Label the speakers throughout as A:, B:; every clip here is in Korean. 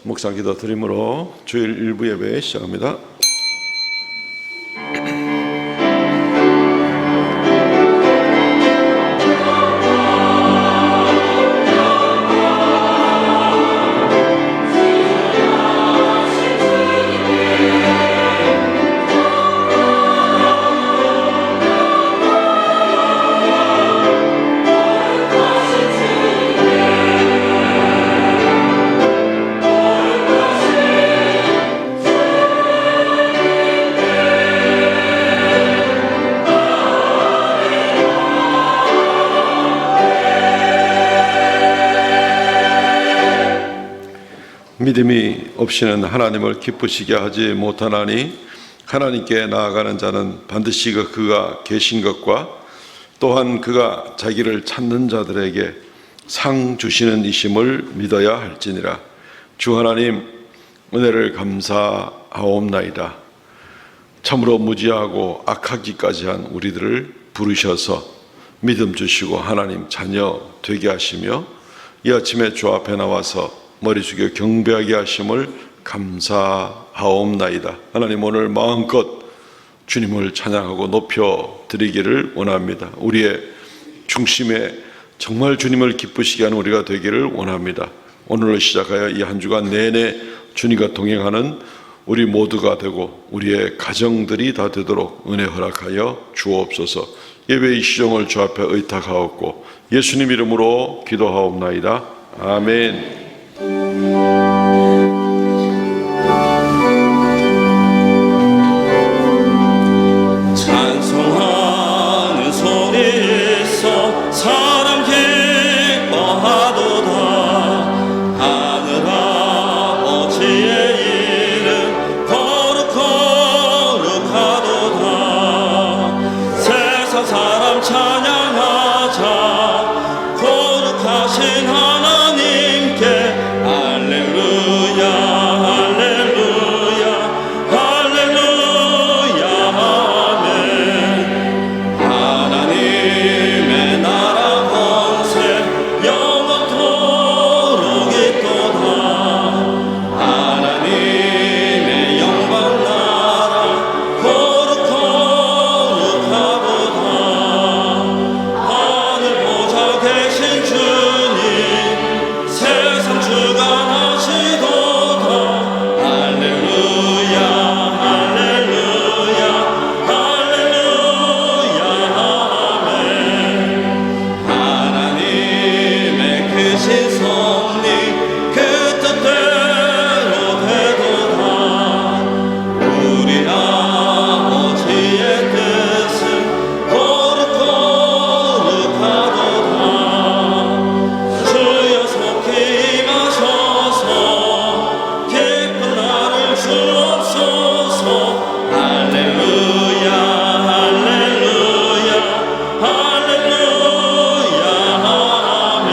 A: 묵상 기도 드림으로 주일 일부 예배 시작합니다. 믿음이 없이는 하나님을 기쁘시게 하지 못하나니 하나님께 나아가는 자는 반드시 그가 계신 것과 또한 그가 자기를 찾는 자들에게 상 주시는 이심을 믿어야 할지니라. 주 하나님 은혜를 감사하옵나이다. 참으로 무지하고 악하기까지 한 우리들을 부르셔서 믿음 주시고 하나님 자녀 되게 하시며 이 아침에 주 앞에 나와서 머리 숙여 경배하게 하심을 감사하옵나이다. 하나님 오늘 마음껏 주님을 찬양하고 높여 드리기를 원합니다. 우리의 중심에 정말 주님을 기쁘시게 하는 우리가 되기를 원합니다. 오늘로 시작하여 이 한 주간 내내 주님과 동행하는 우리 모두가 되고 우리의 가정들이 다 되도록 은혜 허락하여 주옵소서. 예배의 시종을 주 앞에 의탁하옵고 예수님 이름으로 기도하옵나이다. 아멘.
B: 찬송하는 소리 있어 사람 기뻐하도다. 하늘 아버지의 이름 거룩하도다. 세상 사람 찬양하자. 거룩하신 하나님께 할렐루야 할렐루야 할렐루야 아멘. 하나님의 나라 권세 영원토록 있도다. 하나님의 영광 나라 거룩하도다. 하늘 보좌 계신 주님 세상 주관하시도다. 할렐루야 할렐루야 할렐루야 아멘. 하나님의 크신 섭리 그 뜻대로 되도다. 우리 아버지의 뜻은 거룩하도다. 주여 속히 임하셔서 기쁜 날을 주옵소서. 할렐루야 할렐루야 할렐루야 아멘.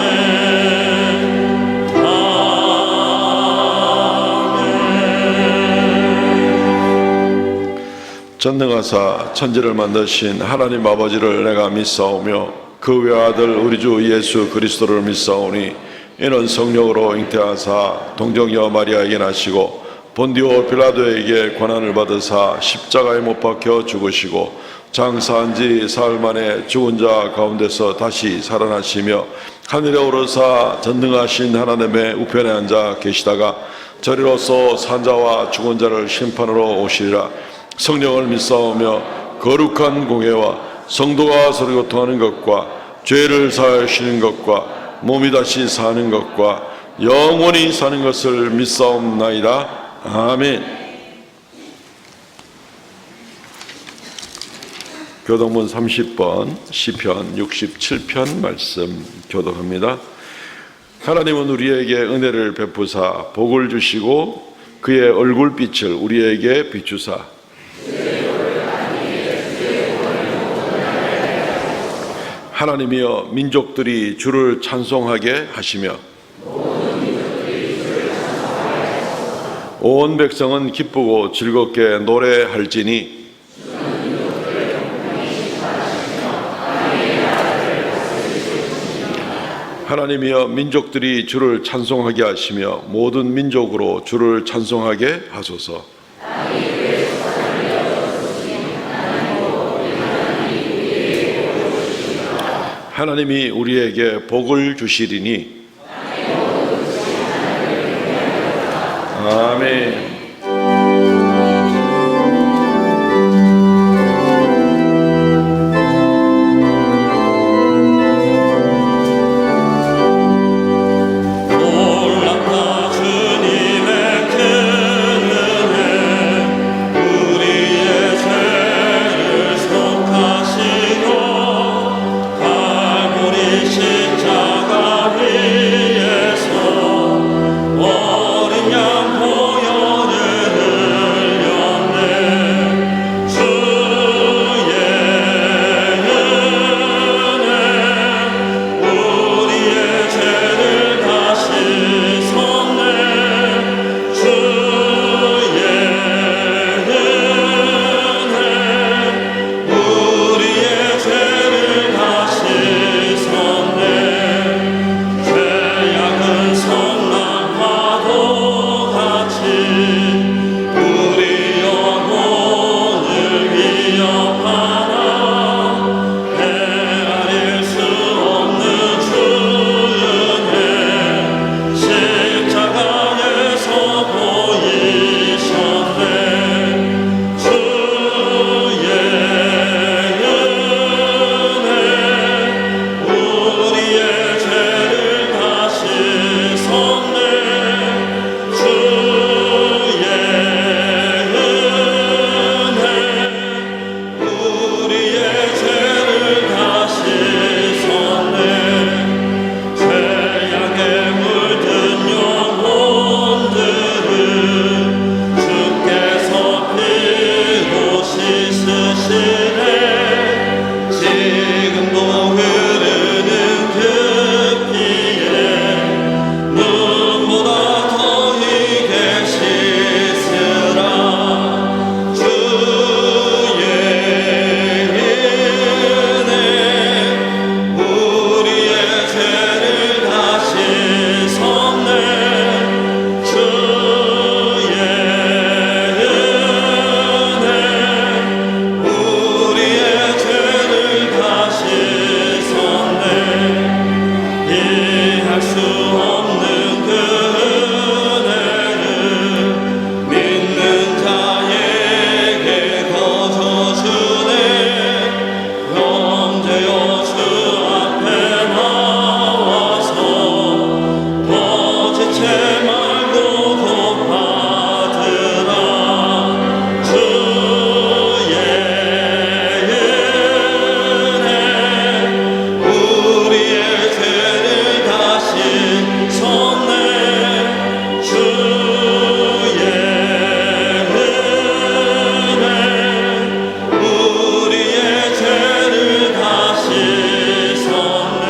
A: 전능하사 천지를 만드신 하나님 아버지를 내가 믿사오며 그 외아들 우리 주 예수 그리스도를 믿사오니 이는 성령으로 잉태하사 동정녀 마리아에게 나시고 본디오 빌라도에게 고난을 받으사 십자가에 못 박혀 죽으시고 장사한 지 사흘 만에 죽은 자 가운데서 다시 살아나시며 하늘에 오르사 전능하신 하나님의 우편에 앉아 계시다가 저리로서 산자와 죽은 자를 심판으로 오시리라. 성령을 믿사오며 거룩한 공회와 성도가 서로 교통하는 것과 죄를 사하시는 것과 몸이 다시 사는 것과 영원히 사는 것을 믿사옵나이다. 아멘. 교동문 30번 시편 67편 말씀 교독합니다. 하나님은 우리에게 은혜를 베푸사 복을 주시고 그의 얼굴빛을 우리에게 비추사 하나님이여 민족들이 주를 찬송하게 하시며 온 백성은 기쁘고 즐겁게 노래할지니 하나님이여 민족들이 주를 찬송하게 하시며 모든 민족으로 주를 찬송하게 하소서. 하나님이 우리에게 복을 주시리니 아멘.
B: 놀랍다 주님의 큰 은혜 우리의 죄를 속하시고 갈보리 십자가 위에서 어린 양 보혈을 흘렸네. 주의 은혜 우리의 죄를 다 씻었네. 주의 은혜 우리의 죄를 다 씻었네. 죄악은 성난파도 같이 우리 영혼을 위협하나 헤아릴 수 없는 주 은혜 십자가에서 보이셨네. 주의 은혜 우리의 죄를 다 씻었네. 주의 은혜 우리의 죄를 다 씻었네. 죄악에 물든 영혼들을 주께서 피로 씻으시네. 지금도 흐르는 그 피에 눈보다 더이게 씻으라. 주의 은혜 우리의 죄를 다 씻었네. 주의 은혜 우리의 죄를 다 씻었네. 이해할 수 없는 그 은혜를 믿는 자에게 거저 주네. 형제여 주 앞에 나와서 거짓체 말고 곧 받으라. 주의 은혜 우리의 죄를 다 씻었네. 주의 은혜 우리의 죄를 다 씻었네.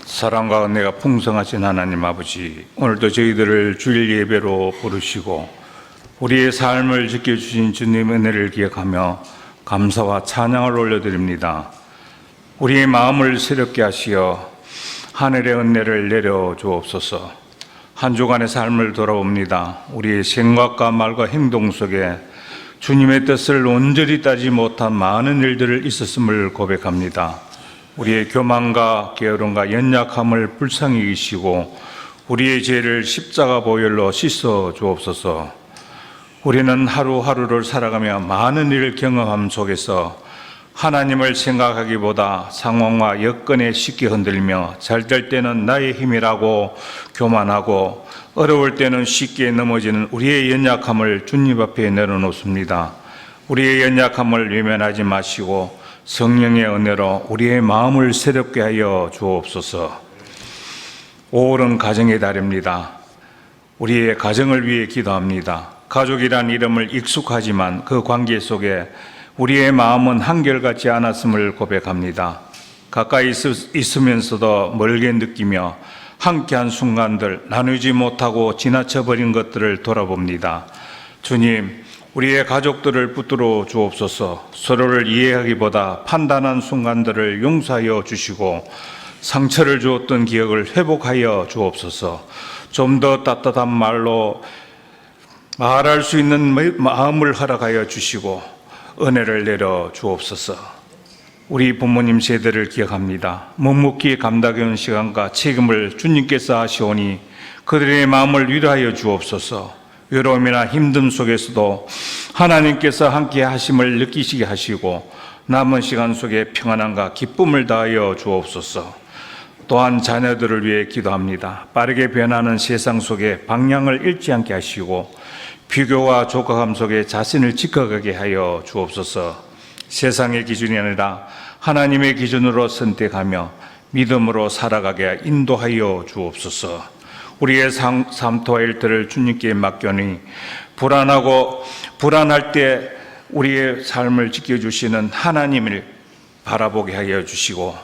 C: 사랑과 은혜가 풍성하신 하나님 아버지, 오늘도 저희들을 주일 예배로 부르시고 우리의 삶을 지켜주신 주님 은혜를 기억하며 감사와 찬양을 올려드립니다. 우리의 마음을 새롭게 하시어 하늘의 은혜를 내려 주옵소서. 한 주간의 삶을 돌아봅니다. 우리의 생각과 말과 행동 속에 주님의 뜻을 온전히 따지 못한 많은 일들을 있었음을 고백합니다. 우리의 교만과 게으름과 연약함을 불쌍히 여기시고 우리의 죄를 십자가 보혈로 씻어 주옵소서. 우리는 하루하루를 살아가며 많은 일을 경험함 속에서 하나님을 생각하기보다 상황과 여건에 쉽게 흔들리며 잘 될 때는 나의 힘이라고 교만하고 어려울 때는 쉽게 넘어지는 우리의 연약함을 주님 앞에 내려놓습니다. 우리의 연약함을 외면하지 마시고 성령의 은혜로 우리의 마음을 새롭게 하여 주옵소서. 5월은 가정의 달입니다. 우리의 가정을 위해 기도합니다. 가족이란 이름을 익숙하지만 그 관계 속에 우리의 마음은 한결같지 않았음을 고백합니다. 가까이 있으면서도 멀게 느끼며 함께한 순간들, 나누지 못하고 지나쳐버린 것들을 돌아봅니다. 주님, 우리의 가족들을 붙들어 주옵소서. 서로를 이해하기보다 판단한 순간들을 용서하여 주시고 상처를 주었던 기억을 회복하여 주옵소서. 좀 더 따뜻한 말로 말할 수 있는 마음을 허락하여 주시고 은혜를 내려 주옵소서. 우리 부모님 세대를 기억합니다. 묵묵히 감당해온 시간과 책임을 주님께서 하시오니 그들의 마음을 위로하여 주옵소서. 외로움이나 힘듦 속에서도 하나님께서 함께 하심을 느끼시게 하시고 남은 시간 속에 평안함과 기쁨을 다하여 주옵소서. 또한 자녀들을 위해 기도합니다. 빠르게 변하는 세상 속에 방향을 잃지 않게 하시고 비교와 조각함 속에 자신을 지켜가게 하여 주옵소서. 세상의 기준이 아니라 하나님의 기준으로 선택하며 믿음으로 살아가게 인도하여 주옵소서. 우리의 삶과 일들을 주님께 맡겨니 불안할 때 우리의 삶을 지켜주시는 하나님을 바라보게 하여 주시고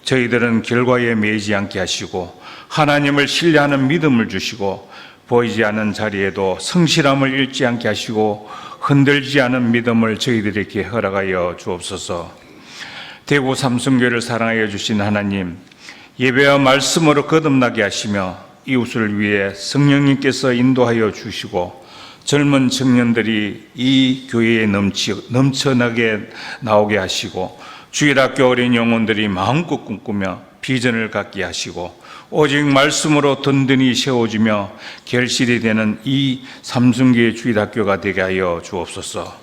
C: 저희들은 결과에 매이지 않게 하시고 하나님을 신뢰하는 믿음을 주시고 보이지 않는 자리에도 성실함을 잃지 않게 하시고 흔들지 않은 믿음을 저희들에게 허락하여 주옵소서. 대구 삼성교회를 사랑하여 주신 하나님, 예배와 말씀으로 거듭나게 하시며 이웃을 위해 성령님께서 인도하여 주시고 젊은 청년들이 이 교회에 넘쳐나게 나오게 하시고 주일학교 어린 영혼들이 마음껏 꿈꾸며 비전을 갖게 하시고 오직 말씀으로 든든히 세워주며 결실이 되는 이 삼성교회 주일학교가 되게 하여 주옵소서.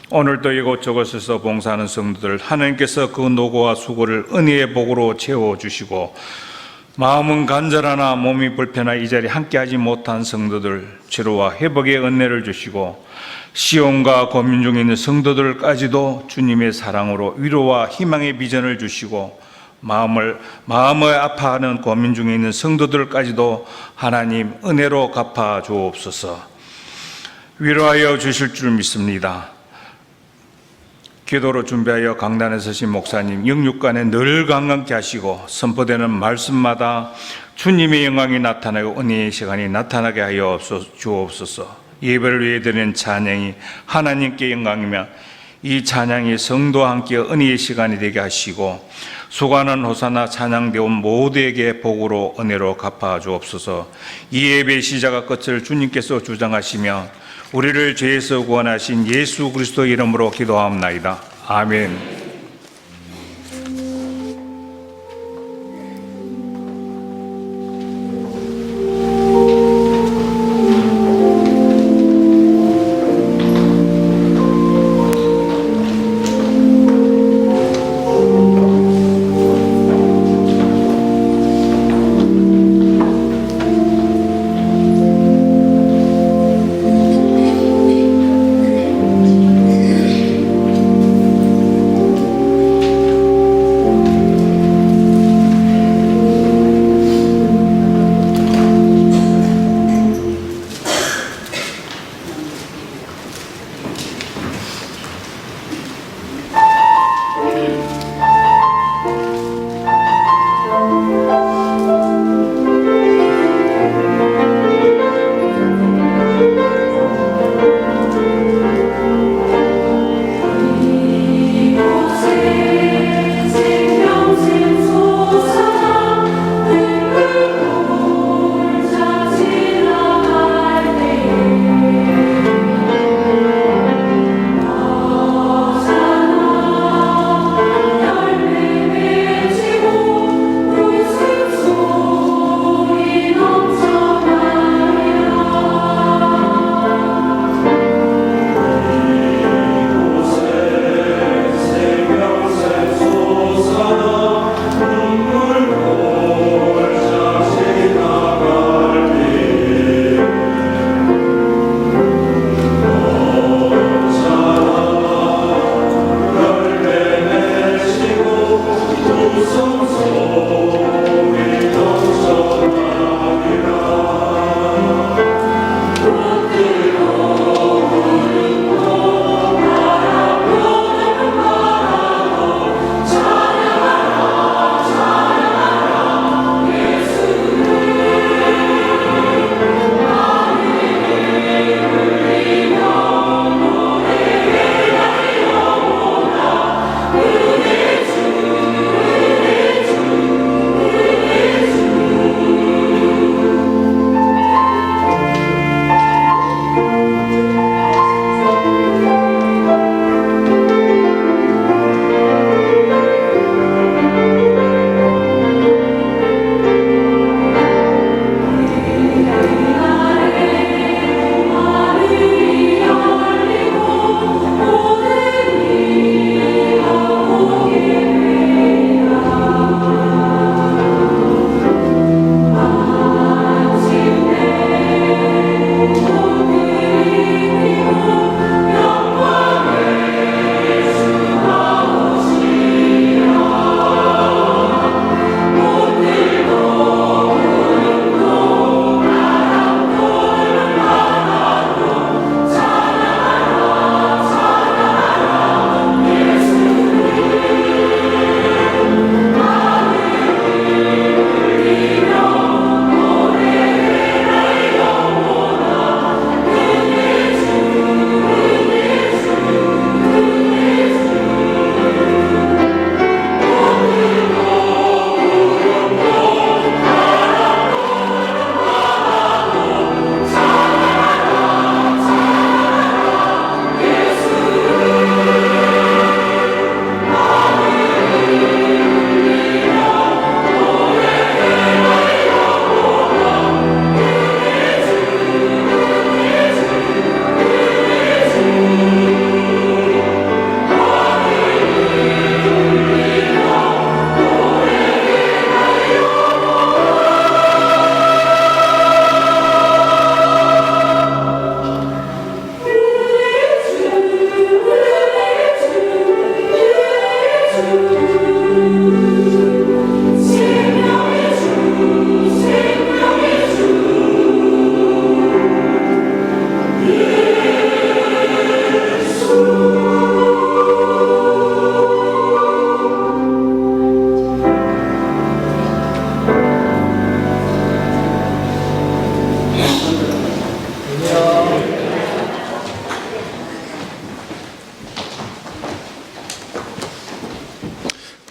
C: 오늘도 이곳저곳에서 봉사하는 성도들 하나님께서 그 노고와 수고를 은혜의 복으로 채워주시고 마음은 간절하나 몸이 불편하 이 자리에 함께하지 못한 성도들 치료와 회복의 은혜를 주시고 시온과 고민 중에 있는 성도들까지도 주님의 사랑으로 위로와 희망의 비전을 주시고 마음을 아파하는 고민 중에 있는 성도들까지도 하나님 은혜로 갚아 주옵소서. 위로하여 주실 줄 믿습니다. 기도로 준비하여 강단에 서신 목사님 영육간에 늘 강건케 하시고 선포되는 말씀마다 주님의 영광이 나타나고 은혜의 시간이 나타나게 하여 주옵소서. 예배를 위해 드리는 찬양이 하나님께 영광이며 이 찬양이 성도와 함께 은혜의 시간이 되게 하시고 수고하는 호사나 찬양되온 모두에게 복으로 은혜로 갚아 주옵소서. 이 예배의 시작과 끝을 주님께서 주장하시며 우리를 죄에서 구원하신 예수 그리스도 이름으로 기도하옵나이다. 아멘.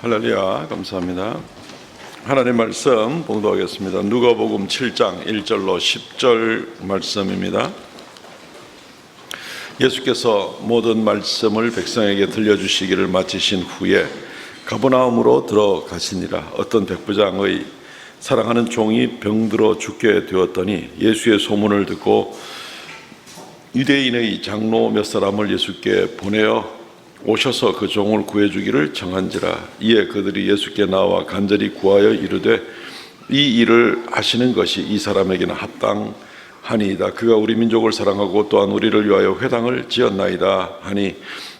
A: 할렐루야, 감사합니다. 하나님 말씀 봉독하겠습니다. 누가복음 7장 1절로 10절 말씀입니다. 예수께서 모든 말씀을 백성에게 들려주시기를 마치신 후에 가버나움으로 들어가시니라. 어떤 백부장의 사랑하는 종이 병들어 죽게 되었더니 예수의 소문을 듣고 유대인의 장로 몇 사람을 예수께 보내어 오셔서 그 종을 구해주기를 청한지라. 이에 그들이 예수께 나와 간절히 구하여 이르되 이 일을 하시는 것이 이 사람에게는 합당하니이다. 그가 우리 민족을 사랑하고 또한 우리를 위하여 회당을 지었나이다 하니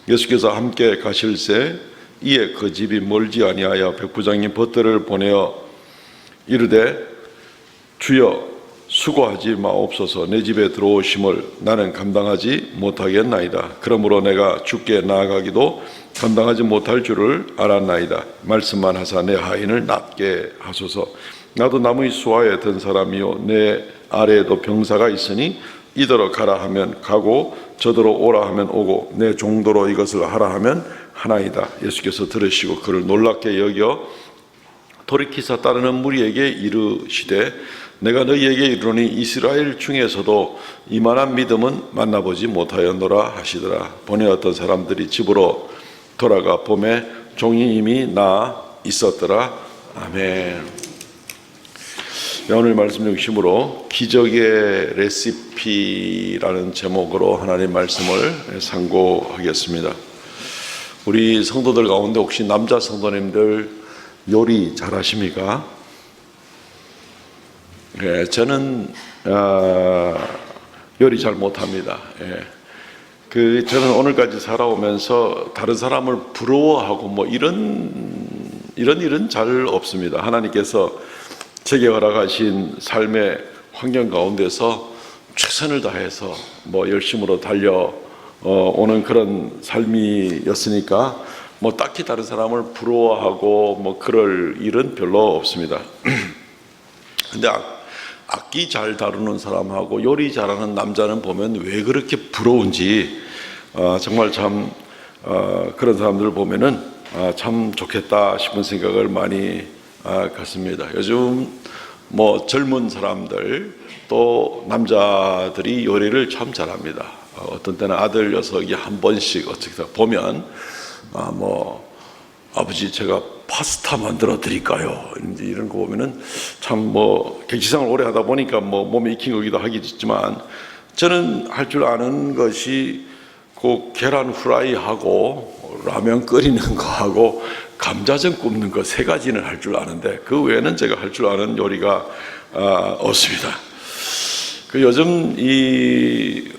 A: 예수께서 함께 가실새 이에 그 집이 멀지 아니하여 백부장이 벗들을 보내어 이르되 주여 수고하지 마옵소서. 내 집에 들어오심을 나는 감당하지 못하겠나이다. 그러므로 내가 주께 나아가기도 감당하지 못할 줄을 알았나이다. 말씀만 하사 내 하인을 낫게 하소서. 나도 나무의 수하에 든 사람이요 내 아래에도 병사가 있으니 이더러 가라 하면 가고 저더러 오라 하면 오고 내 종도로 이것을 하라 하면 하나이다. 예수께서 들으시고 그를 놀랍게 여겨 돌이키사 따르는 무리에게 이르시되 내가 너희에게 이르노니 이스라엘 중에서도 이만한 믿음은 만나보지 못하였노라 하시더라. 보내었던 사람들이 집으로 돌아가 보매 종이 이미 나아 있었더라. 아멘. 오늘 말씀 중심으로 기적의 레시피라는 제목으로 하나님 말씀을 상고하겠습니다. 우리 성도들 가운데 혹시 남자 성도님들 요리 잘하십니까? 예, 저는 요리 잘 못합니다. 예. 저는 오늘까지 살아오면서 다른 사람을 부러워하고 뭐 이런 일은 잘 없습니다. 하나님께서 제게 허락하신 삶의 환경 가운데서 최선을 다해서 뭐 열심으로 달려 오는 그런 삶이었으니까 뭐 딱히 다른 사람을 부러워하고 뭐 그럴 일은 별로 없습니다. 근데 악기 잘 다루는 사람하고 요리 잘하는 남자는 보면 왜 그렇게 부러운지 정말 참 그런 사람들을 보면은 참 좋겠다 싶은 생각을 많이 갖습니다. 요즘 뭐 젊은 사람들 또 남자들이 요리를 참 잘합니다. 어떤 때는 아들 녀석이 한 번씩 어떻게 보면 뭐 아버지 제가 파스타 만들어 드릴까요? 이제 이런 거 보면은 참 뭐 객지생활 오래 하다 보니까 뭐 몸에 익힌 거기도 하겠지만 저는 할 줄 아는 것이 그 계란 후라이하고 라면 끓이는 거하고 감자전 굽는 거 세 가지는 할 줄 아는데 그 외에는 제가 할 줄 아는 요리가 없습니다. 그 요즘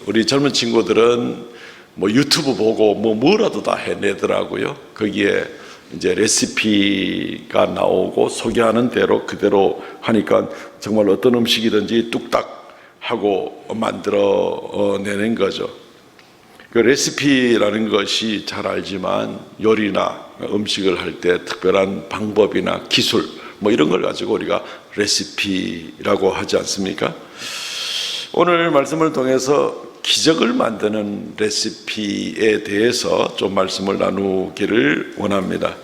A: 우리 젊은 친구들은 뭐 유튜브 보고 뭐라도 다 해내더라고요. 거기에 이제 레시피가 나오고 소개하는 대로 그대로 하니까 정말 어떤 음식이든지 뚝딱 하고 만들어 내는 거죠. 그 레시피라는 것이 잘 알지만 요리나 음식을 할 때 특별한 방법이나 기술 뭐 이런 걸 가지고 우리가 레시피라고 하지 않습니까? 오늘 말씀을 통해서 기적을 만드는 레시피에 대해서 좀 말씀을 나누기를 원합니다.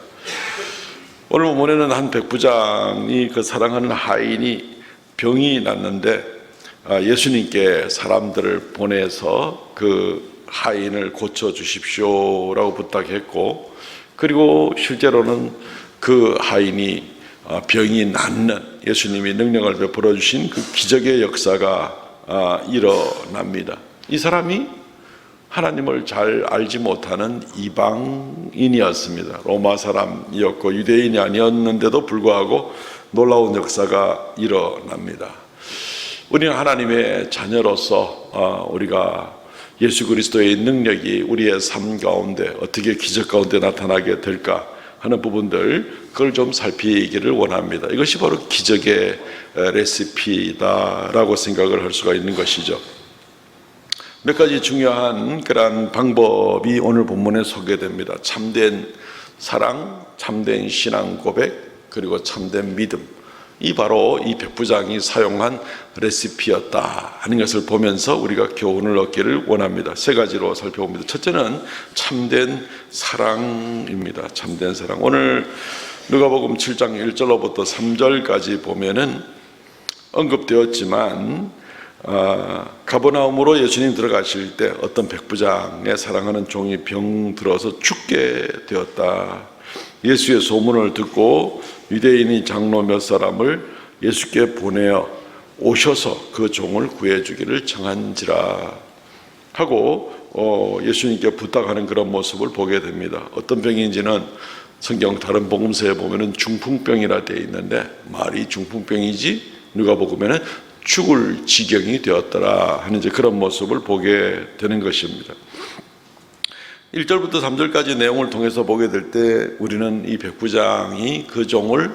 A: 오늘 본문에는 한 백부장이 그 사랑하는 하인이 병이 났는데 예수님께 사람들을 보내서 그 하인을 고쳐주십시오라고 부탁했고 그리고 실제로는 그 하인이 병이 낫는 예수님이 능력을 베풀어 주신 그 기적의 역사가 일어납니다. 이 사람이 하나님을 잘 알지 못하는 이방인이었습니다. 로마 사람이었고 유대인이 아니었는데도 불구하고 놀라운 역사가 일어납니다. 우리는 하나님의 자녀로서 우리가 예수 그리스도의 능력이 우리의 삶 가운데 어떻게 기적 가운데 나타나게 될까 하는 부분들, 그걸 좀 살피기를 원합니다. 이것이 바로 기적의 레시피다라고 생각을 할 수가 있는 것이죠. 몇 가지 중요한 그러한 방법이 오늘 본문에 소개됩니다. 참된 사랑, 참된 신앙 고백, 그리고 참된 믿음. 이 바로 이 백부장이 사용한 레시피였다 하는 것을 보면서 우리가 교훈을 얻기를 원합니다. 세 가지로 살펴봅니다. 첫째는 참된 사랑입니다. 참된 사랑. 오늘 누가복음 7장 1절로부터 3절까지 보면은 언급되었지만 가버나움으로 예수님 들어가실 때 어떤 백부장의 사랑하는 종이 병 들어서 죽게 되었다. 예수의 소문을 듣고 유대인이 장로 몇 사람을 예수께 보내어 오셔서 그 종을 구해주기를 청한지라 하고 예수님께 부탁하는 그런 모습을 보게 됩니다. 어떤 병인지는 성경 다른 복음서에 보면은 중풍병이라 되어 있는데 말이 중풍병이지 누가 보면은 죽을 지경이 되었더라 하는 이제 그런 모습을 보게 되는 것입니다. 1절부터 3절까지 내용을 통해서 보게 될 때 우리는 이 백부장이 그 종을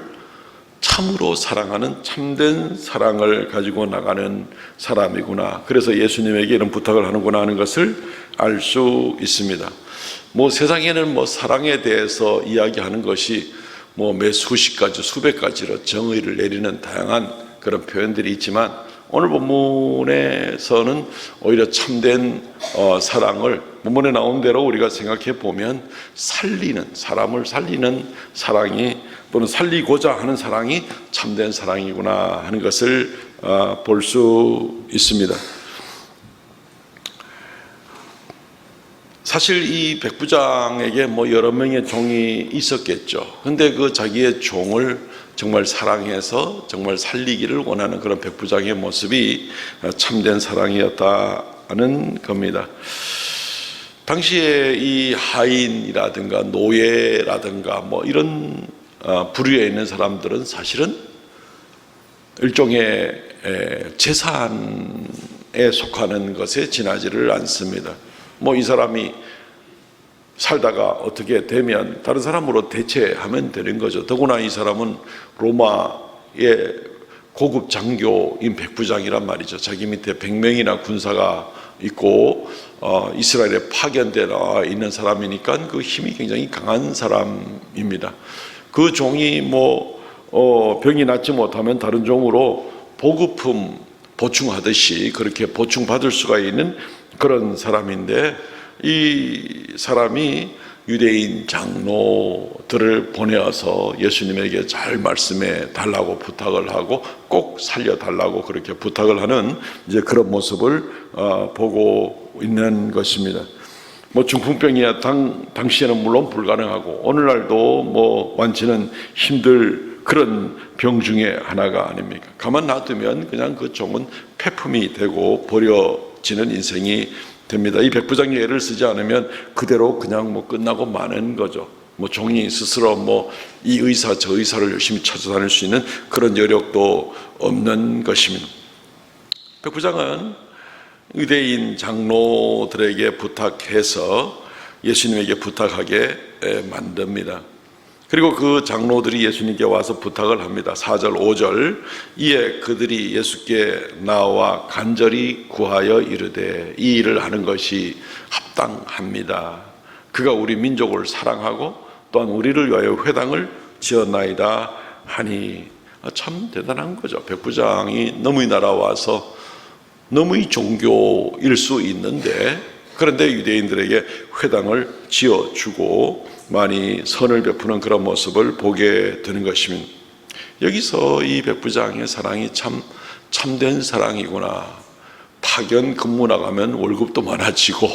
A: 참으로 사랑하는 참된 사랑을 가지고 나가는 사람이구나. 그래서 예수님에게 이런 부탁을 하는구나 하는 것을 알 수 있습니다. 세상에는 사랑에 대해서 이야기하는 것이 매 수십 가지, 수백 가지로 정의를 내리는 다양한 그런 표현들이 있지만 오늘 본문에서는 오히려 참된 사랑을 본문에 나온 대로 우리가 생각해 보면 사람을 살리는 사랑이 또는 살리고자 하는 사랑이 참된 사랑이구나 하는 것을 볼 수 있습니다. 사실 이 백부장에게 여러 명의 종이 있었겠죠. 근데 그 자기의 종을 정말 사랑해서 정말 살리기를 원하는 그런 백부장의 모습이 참된 사랑이었다는 겁니다. 당시에 이 하인이라든가 노예라든가 이런 부류에 있는 사람들은 사실은 일종의 재산에 속하는 것에 지나지를 않습니다. 이 사람이 살다가 어떻게 되면 다른 사람으로 대체하면 되는 거죠. 더구나 이 사람은 로마의 고급 장교인 백부장이란 말이죠. 자기 밑에 100명이나 군사가 있고 이스라엘에 파견되어 있는 사람이니까 그 힘이 굉장히 강한 사람입니다. 그 종이 병이 낫지 못하면 다른 종으로 보급품 보충하듯이 그렇게 보충받을 수가 있는 그런 사람인데 이 사람이 유대인 장로들을 보내어서 예수님에게 잘 말씀해 달라고 부탁을 하고 꼭 살려달라고 그렇게 부탁을 하는 이제 그런 모습을 보고 있는 것입니다. 중풍병이야 당시에는 물론 불가능하고 오늘날도 완치는 힘들 그런 병 중에 하나가 아닙니까? 가만 놔두면 그냥 그 종은 폐품이 되고 버려지는 인생이 됩니다. 이 백부장이 애를 쓰지 않으면 그대로 그냥 끝나고 마는 거죠. 종이 스스로 이 의사 저 의사를 열심히 찾아다닐 수 있는 그런 여력도 없는 것입니다. 백부장은 유대인 장로들에게 부탁해서 예수님에게 부탁하게 만듭니다. 그리고 그 장로들이 예수님께 와서 부탁을 합니다. 4절 5절 이에 그들이 예수께 나와 간절히 구하여 이르되 이 일을 하는 것이 합당합니다. 그가 우리 민족을 사랑하고 또한 우리를 위하여 회당을 지었나이다 하니 참 대단한 거죠. 백부장이 너무이 날아와서 너무이 종교일 수 있는데 그런데 유대인들에게 회당을 지어주고 많이 선을 베푸는 그런 모습을 보게 되는 것입니다. 여기서 이 백부장의 사랑이 참된 사랑이구나. 파견 근무 나가면 월급도 많아지고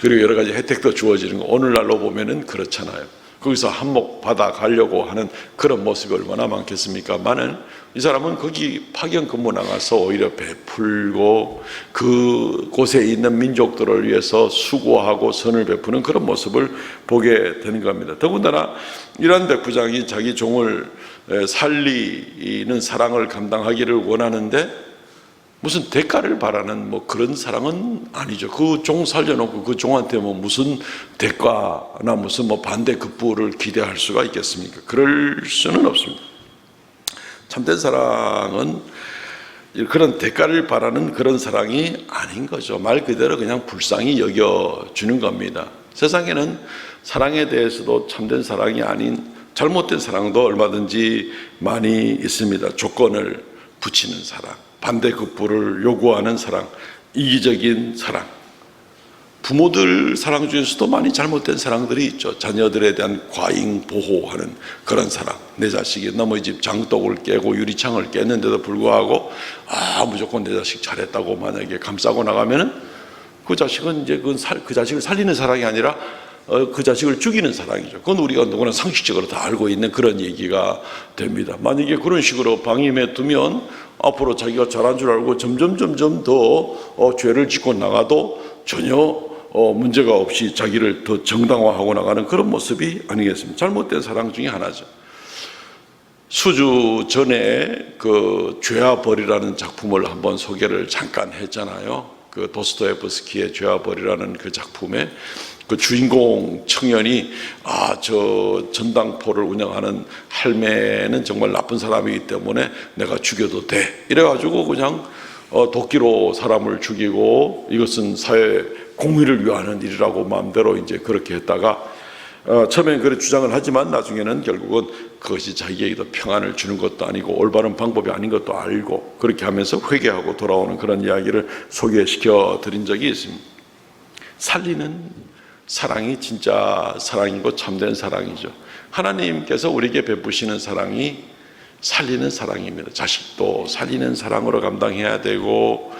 A: 그리고 여러 가지 혜택도 주어지는 거 오늘날로 보면은 그렇잖아요. 거기서 한몫 받아 가려고 하는 그런 모습이 얼마나 많겠습니까만은 이 사람은 거기 파견 근무 나가서 오히려 베풀고 그곳에 있는 민족들을 위해서 수고하고 선을 베푸는 그런 모습을 보게 되는 겁니다. 더군다나 이러한 백부장이 자기 종을 살리는 사랑을 감당하기를 원하는데 무슨 대가를 바라는 뭐 그런 사랑은 아니죠. 그 종 살려놓고 그 종한테 뭐 무슨 대가나 무슨 뭐 반대급부를 기대할 수가 있겠습니까? 그럴 수는 없습니다. 참된 사랑은 그런 대가를 바라는 그런 사랑이 아닌 거죠. 말 그대로 그냥 불쌍히 여겨주는 겁니다. 세상에는 사랑에 대해서도 참된 사랑이 아닌 잘못된 사랑도 얼마든지 많이 있습니다. 조건을 붙이는 사랑, 반대급부를 요구하는 사랑, 이기적인 사랑. 부모들 사랑 중에서도 많이 잘못된 사랑들이 있죠. 자녀들에 대한 과잉 보호하는 그런 사랑. 내 자식이 남의 집 장독을 깨고 유리창을 깼는데도 불구하고 무조건 내 자식 잘했다고 만약에 감싸고 나가면은 그 자식은 이제 그 자식을 살리는 사랑이 아니라 그 자식을 죽이는 사랑이죠. 그건 우리가 누구나 상식적으로 다 알고 있는 그런 얘기가 됩니다. 만약에 그런 식으로 방임해 두면 앞으로 자기가 잘한 줄 알고 점점 더 죄를 짓고 나가도 전혀 문제가 없이 자기를 더 정당화하고 나가는 그런 모습이 아니겠습니까? 잘못된 사랑 중에 하나죠. 수주 전에 그 죄와 벌이라는 작품을 한번 소개를 잠깐 했잖아요. 그 도스토옙스키의 죄와 벌이라는 그 작품에 그 주인공 청년이 저 전당포를 운영하는 할매는 정말 나쁜 사람이기 때문에 내가 죽여도 돼. 이래가지고 그냥 도끼로 사람을 죽이고 이것은 사회 공의를 위하는 일이라고 마음대로 이제 그렇게 했다가 처음엔 그렇게 주장을 하지만 나중에는 결국은 그것이 자기에게도 평안을 주는 것도 아니고 올바른 방법이 아닌 것도 알고 그렇게 하면서 회개하고 돌아오는 그런 이야기를 소개시켜 드린 적이 있습니다. 살리는 사랑이 진짜 사랑이고 참된 사랑이죠. 하나님께서 우리에게 베푸시는 사랑이 살리는 사랑입니다. 자식도 살리는 사랑으로 감당해야 되고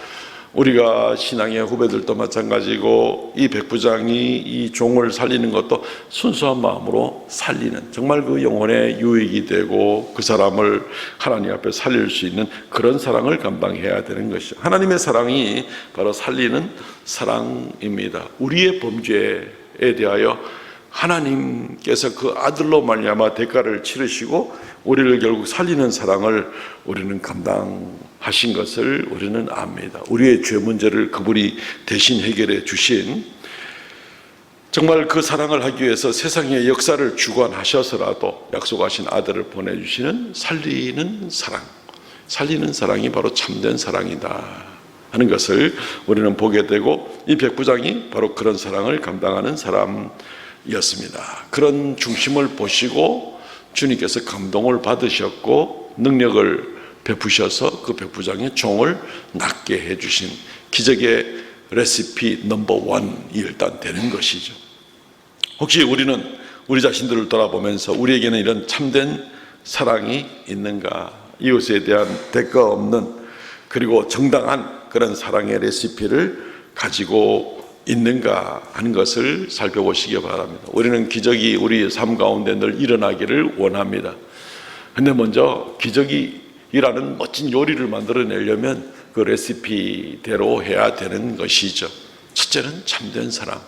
A: 우리가 신앙의 후배들도 마찬가지고 이 백부장이 이 종을 살리는 것도 순수한 마음으로 살리는 정말 그 영혼의 유익이 되고 그 사람을 하나님 앞에 살릴 수 있는 그런 사랑을 감당해야 되는 것이죠. 하나님의 사랑이 바로 살리는 사랑입니다. 우리의 범죄에 대하여 하나님께서 그 아들로 말미암아 대가를 치르시고 우리를 결국 살리는 사랑을 우리는 감당하신 것을 우리는 압니다. 우리의 죄 문제를 그분이 대신 해결해 주신 정말 그 사랑을 하기 위해서 세상의 역사를 주관하셔서라도 약속하신 아들을 보내주시는 살리는 사랑이 바로 참된 사랑이다 하는 것을 우리는 보게 되고 이 백부장이 바로 그런 사랑을 감당하는 사람이었습니다. 그런 중심을 보시고 주님께서 감동을 받으셨고 능력을 베푸셔서 그 백부장의 종을 낫게 해주신 기적의 레시피 넘버 1이 일단 되는 것이죠. 혹시 우리는 우리 자신들을 돌아보면서 우리에게는 이런 참된 사랑이 있는가? 이웃에 대한 대가 없는 그리고 정당한 그런 사랑의 레시피를 가지고 있는가 하는 것을 살펴보시기 바랍니다. 우리는 기적이 우리 삶 가운데 늘 일어나기를 원합니다. 근데 먼저 기적이라는 멋진 요리를 만들어내려면 그 레시피대로 해야 되는 것이죠. 첫째는 참된 사랑.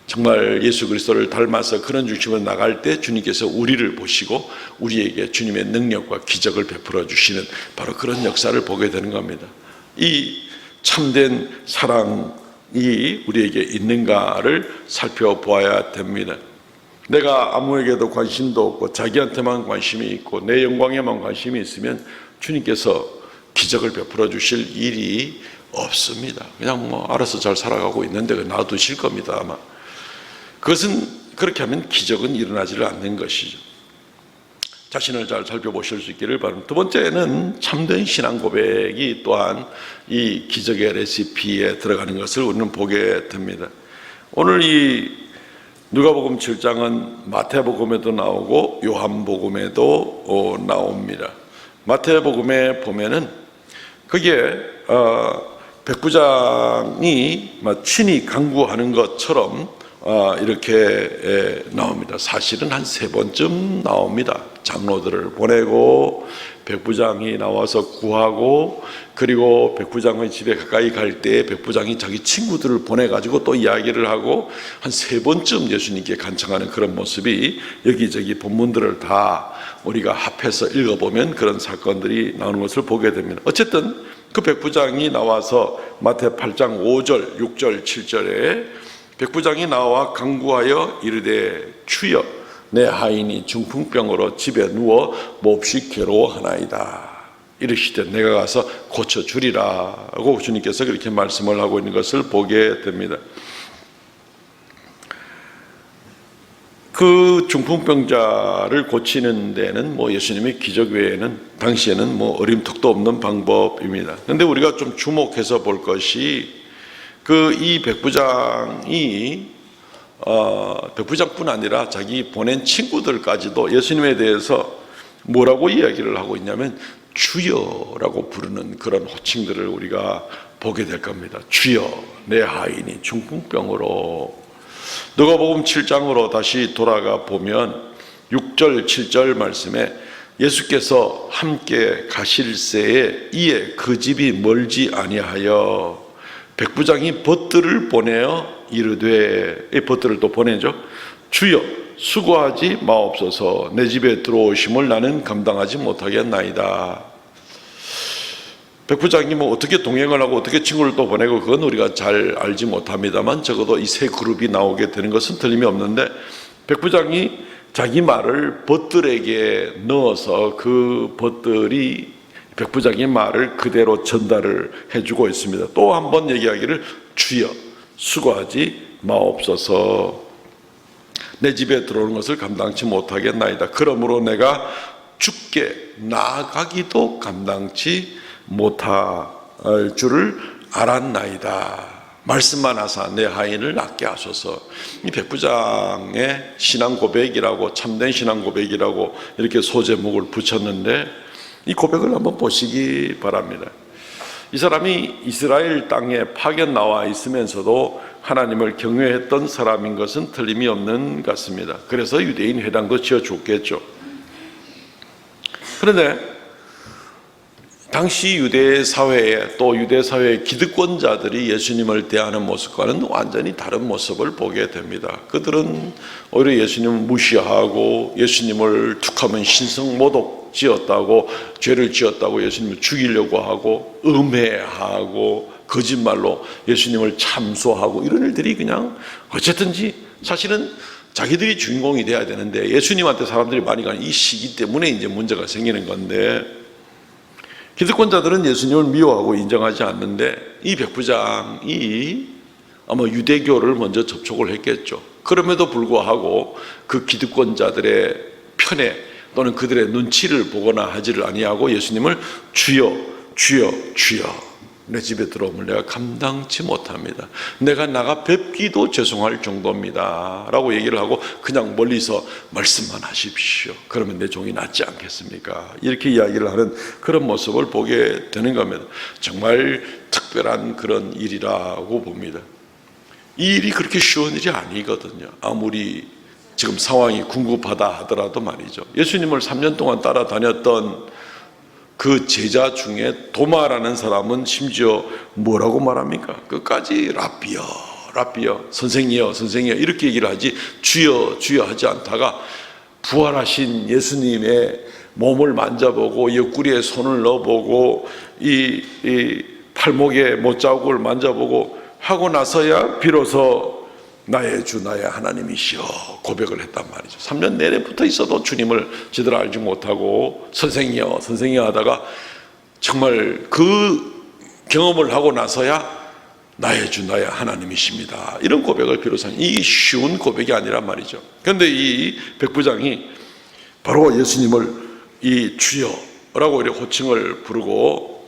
A: 정말 예수 그리스도를 닮아서 그런 중심으로 나갈 때 주님께서 우리를 보시고 우리에게 주님의 능력과 기적을 베풀어 주시는 바로 그런 역사를 보게 되는 겁니다. 이 참된 사랑이 우리에게 있는가를 살펴보아야 됩니다. 내가 아무에게도 관심도 없고 자기한테만 관심이 있고 내 영광에만 관심이 있으면 주님께서 기적을 베풀어 주실 일이 없습니다. 그냥 알아서 잘 살아가고 있는데 놔두실 겁니다 아마. 그것은 그렇게 하면 기적은 일어나지를 않는 것이죠. 자신을 잘 살펴보실 수 있기를 바랍니다. 두 번째는 참된 신앙 고백이 또한 이 기적의 레시피에 들어가는 것을 우리는 보게 됩니다. 오늘 이 누가복음 7장은 마태복음에도 나오고 요한복음에도 나옵니다. 마태복음에 보면은 거기에 백부장이 친히 강구하는 것처럼 이렇게 나옵니다. 사실은 한 3번쯤 나옵니다. 장로들을 보내고 백부장이 나와서 구하고, 그리고 백부장의 집에 가까이 갈 때 백부장이 자기 친구들을 보내가지고 또 이야기를 하고 한 3번쯤 예수님께 간청하는 그런 모습이 여기저기 본문들을 다 우리가 합해서 읽어보면 그런 사건들이 나오는 것을 보게 됩니다. 어쨌든 그 백부장이 나와서 마태 8장 5절, 6절, 7절에 백부장이 나와 간구하여 이르되 주여 내 하인이 중풍병으로 집에 누워 몹시 괴로워하나이다. 이르시되 내가 가서 고쳐주리라고 주님께서 그렇게 말씀을 하고 있는 것을 보게 됩니다. 그 중풍병자를 고치는 데는 뭐 예수님의 기적 외에는 당시에는 뭐 어림턱도 없는 방법입니다. 그런데 우리가 좀 주목해서 볼 것이 이 백부장이 백부장뿐 아니라 자기 보낸 친구들까지도 예수님에 대해서 뭐라고 이야기를 하고 있냐면 주여라고 부르는 그런 호칭들을 우리가 보게 될 겁니다. 주여 내 하인이 중풍병으로. 누가복음 7장으로 다시 돌아가 보면 6절 7절 말씀에 예수께서 함께 가실새에 이에 그 집이 멀지 아니하여 백부장이 벗들을 보내어 이르되, 이 벗들을 또 보내죠. 주여 수고하지 마옵소서 내 집에 들어오심을 나는 감당하지 못하겠나이다. 백부장이 뭐 어떻게 동행을 하고 어떻게 친구를 또 보내고 그건 우리가 잘 알지 못합니다만 적어도 이 세 그룹이 나오게 되는 것은 틀림이 없는데, 백부장이 자기 말을 벗들에게 넣어서 그 벗들이 백부장의 말을 그대로 전달을 해주고 있습니다. 또 한 번 얘기하기를 주여 수고하지 마옵소서 내 집에 들어오는 것을 감당치 못하겠나이다. 그러므로 내가 죽게 나아가기도 감당치 못할 줄을 알았나이다. 말씀만 하사 내 하인을 낫게 하소서. 이 백부장의 신앙 고백이라고, 참된 신앙 고백이라고 이렇게 소제목을 붙였는데 이 고백을 한번 보시기 바랍니다. 이 사람이 이스라엘 땅에 파견 나와 있으면서도 하나님을 경외했던 사람인 것은 틀림이 없는 것 같습니다. 그래서 유대인 회당도 지어줬겠죠. 그런데 당시 유대 사회에, 또 유대 사회의 기득권자들이 예수님을 대하는 모습과는 완전히 다른 모습을 보게 됩니다. 그들은 오히려 예수님을 무시하고 예수님을 툭하면 신성모독 지었다고, 죄를 지었다고 예수님을 죽이려고 하고 음해하고 거짓말로 예수님을 참소하고 이런 일들이 그냥 어쨌든지 사실은 자기들이 주인공이 돼야 되는데 예수님한테 사람들이 많이 가는 이 시기 때문에 이제 문제가 생기는 건데, 기득권자들은 예수님을 미워하고 인정하지 않는데 이 백부장이 아마 유대교를 먼저 접촉을 했겠죠. 그럼에도 불구하고 그 기득권자들의 편에 또는 그들의 눈치를 보거나 하지를 아니하고 예수님을 주여 주여 주여 내 집에 들어오면 내가 감당치 못합니다. 내가 나가 뵙기도 죄송할 정도입니다 라고 얘기를 하고 그냥 멀리서 말씀만 하십시오. 그러면 내 종이 낫지 않겠습니까? 이렇게 이야기를 하는 그런 모습을 보게 되는 겁니다. 정말 특별한 그런 일이라고 봅니다. 이 일이 그렇게 쉬운 일이 아니거든요. 아무리 지금 상황이 궁급하다 하더라도 말이죠. 예수님을 3년 동안 따라다녔던 그 제자 중에 도마라는 사람은 심지어 뭐라고 말합니까? 끝까지 라비어, 라비어, 선생이여, 선생이여 이렇게 얘기를 하지 주여, 주여 하지 않다가 부활하신 예수님의 몸을 만져보고 옆구리에 손을 넣어보고 이 팔목에 못자국을 만져보고 하고 나서야 비로소 나의 주 나의 하나님이시여 고백을 했단 말이죠. 3년 내내 붙어 있어도 주님을 제대로 알지 못하고 선생이여 선생이여 하다가 정말 그 경험을 하고 나서야 나의 주 나의 하나님이십니다 이런 고백을 비로소 이게 쉬운 고백이 아니란 말이죠. 그런데 이 백부장이 바로 예수님을 이 주여라고 이렇게 호칭을 부르고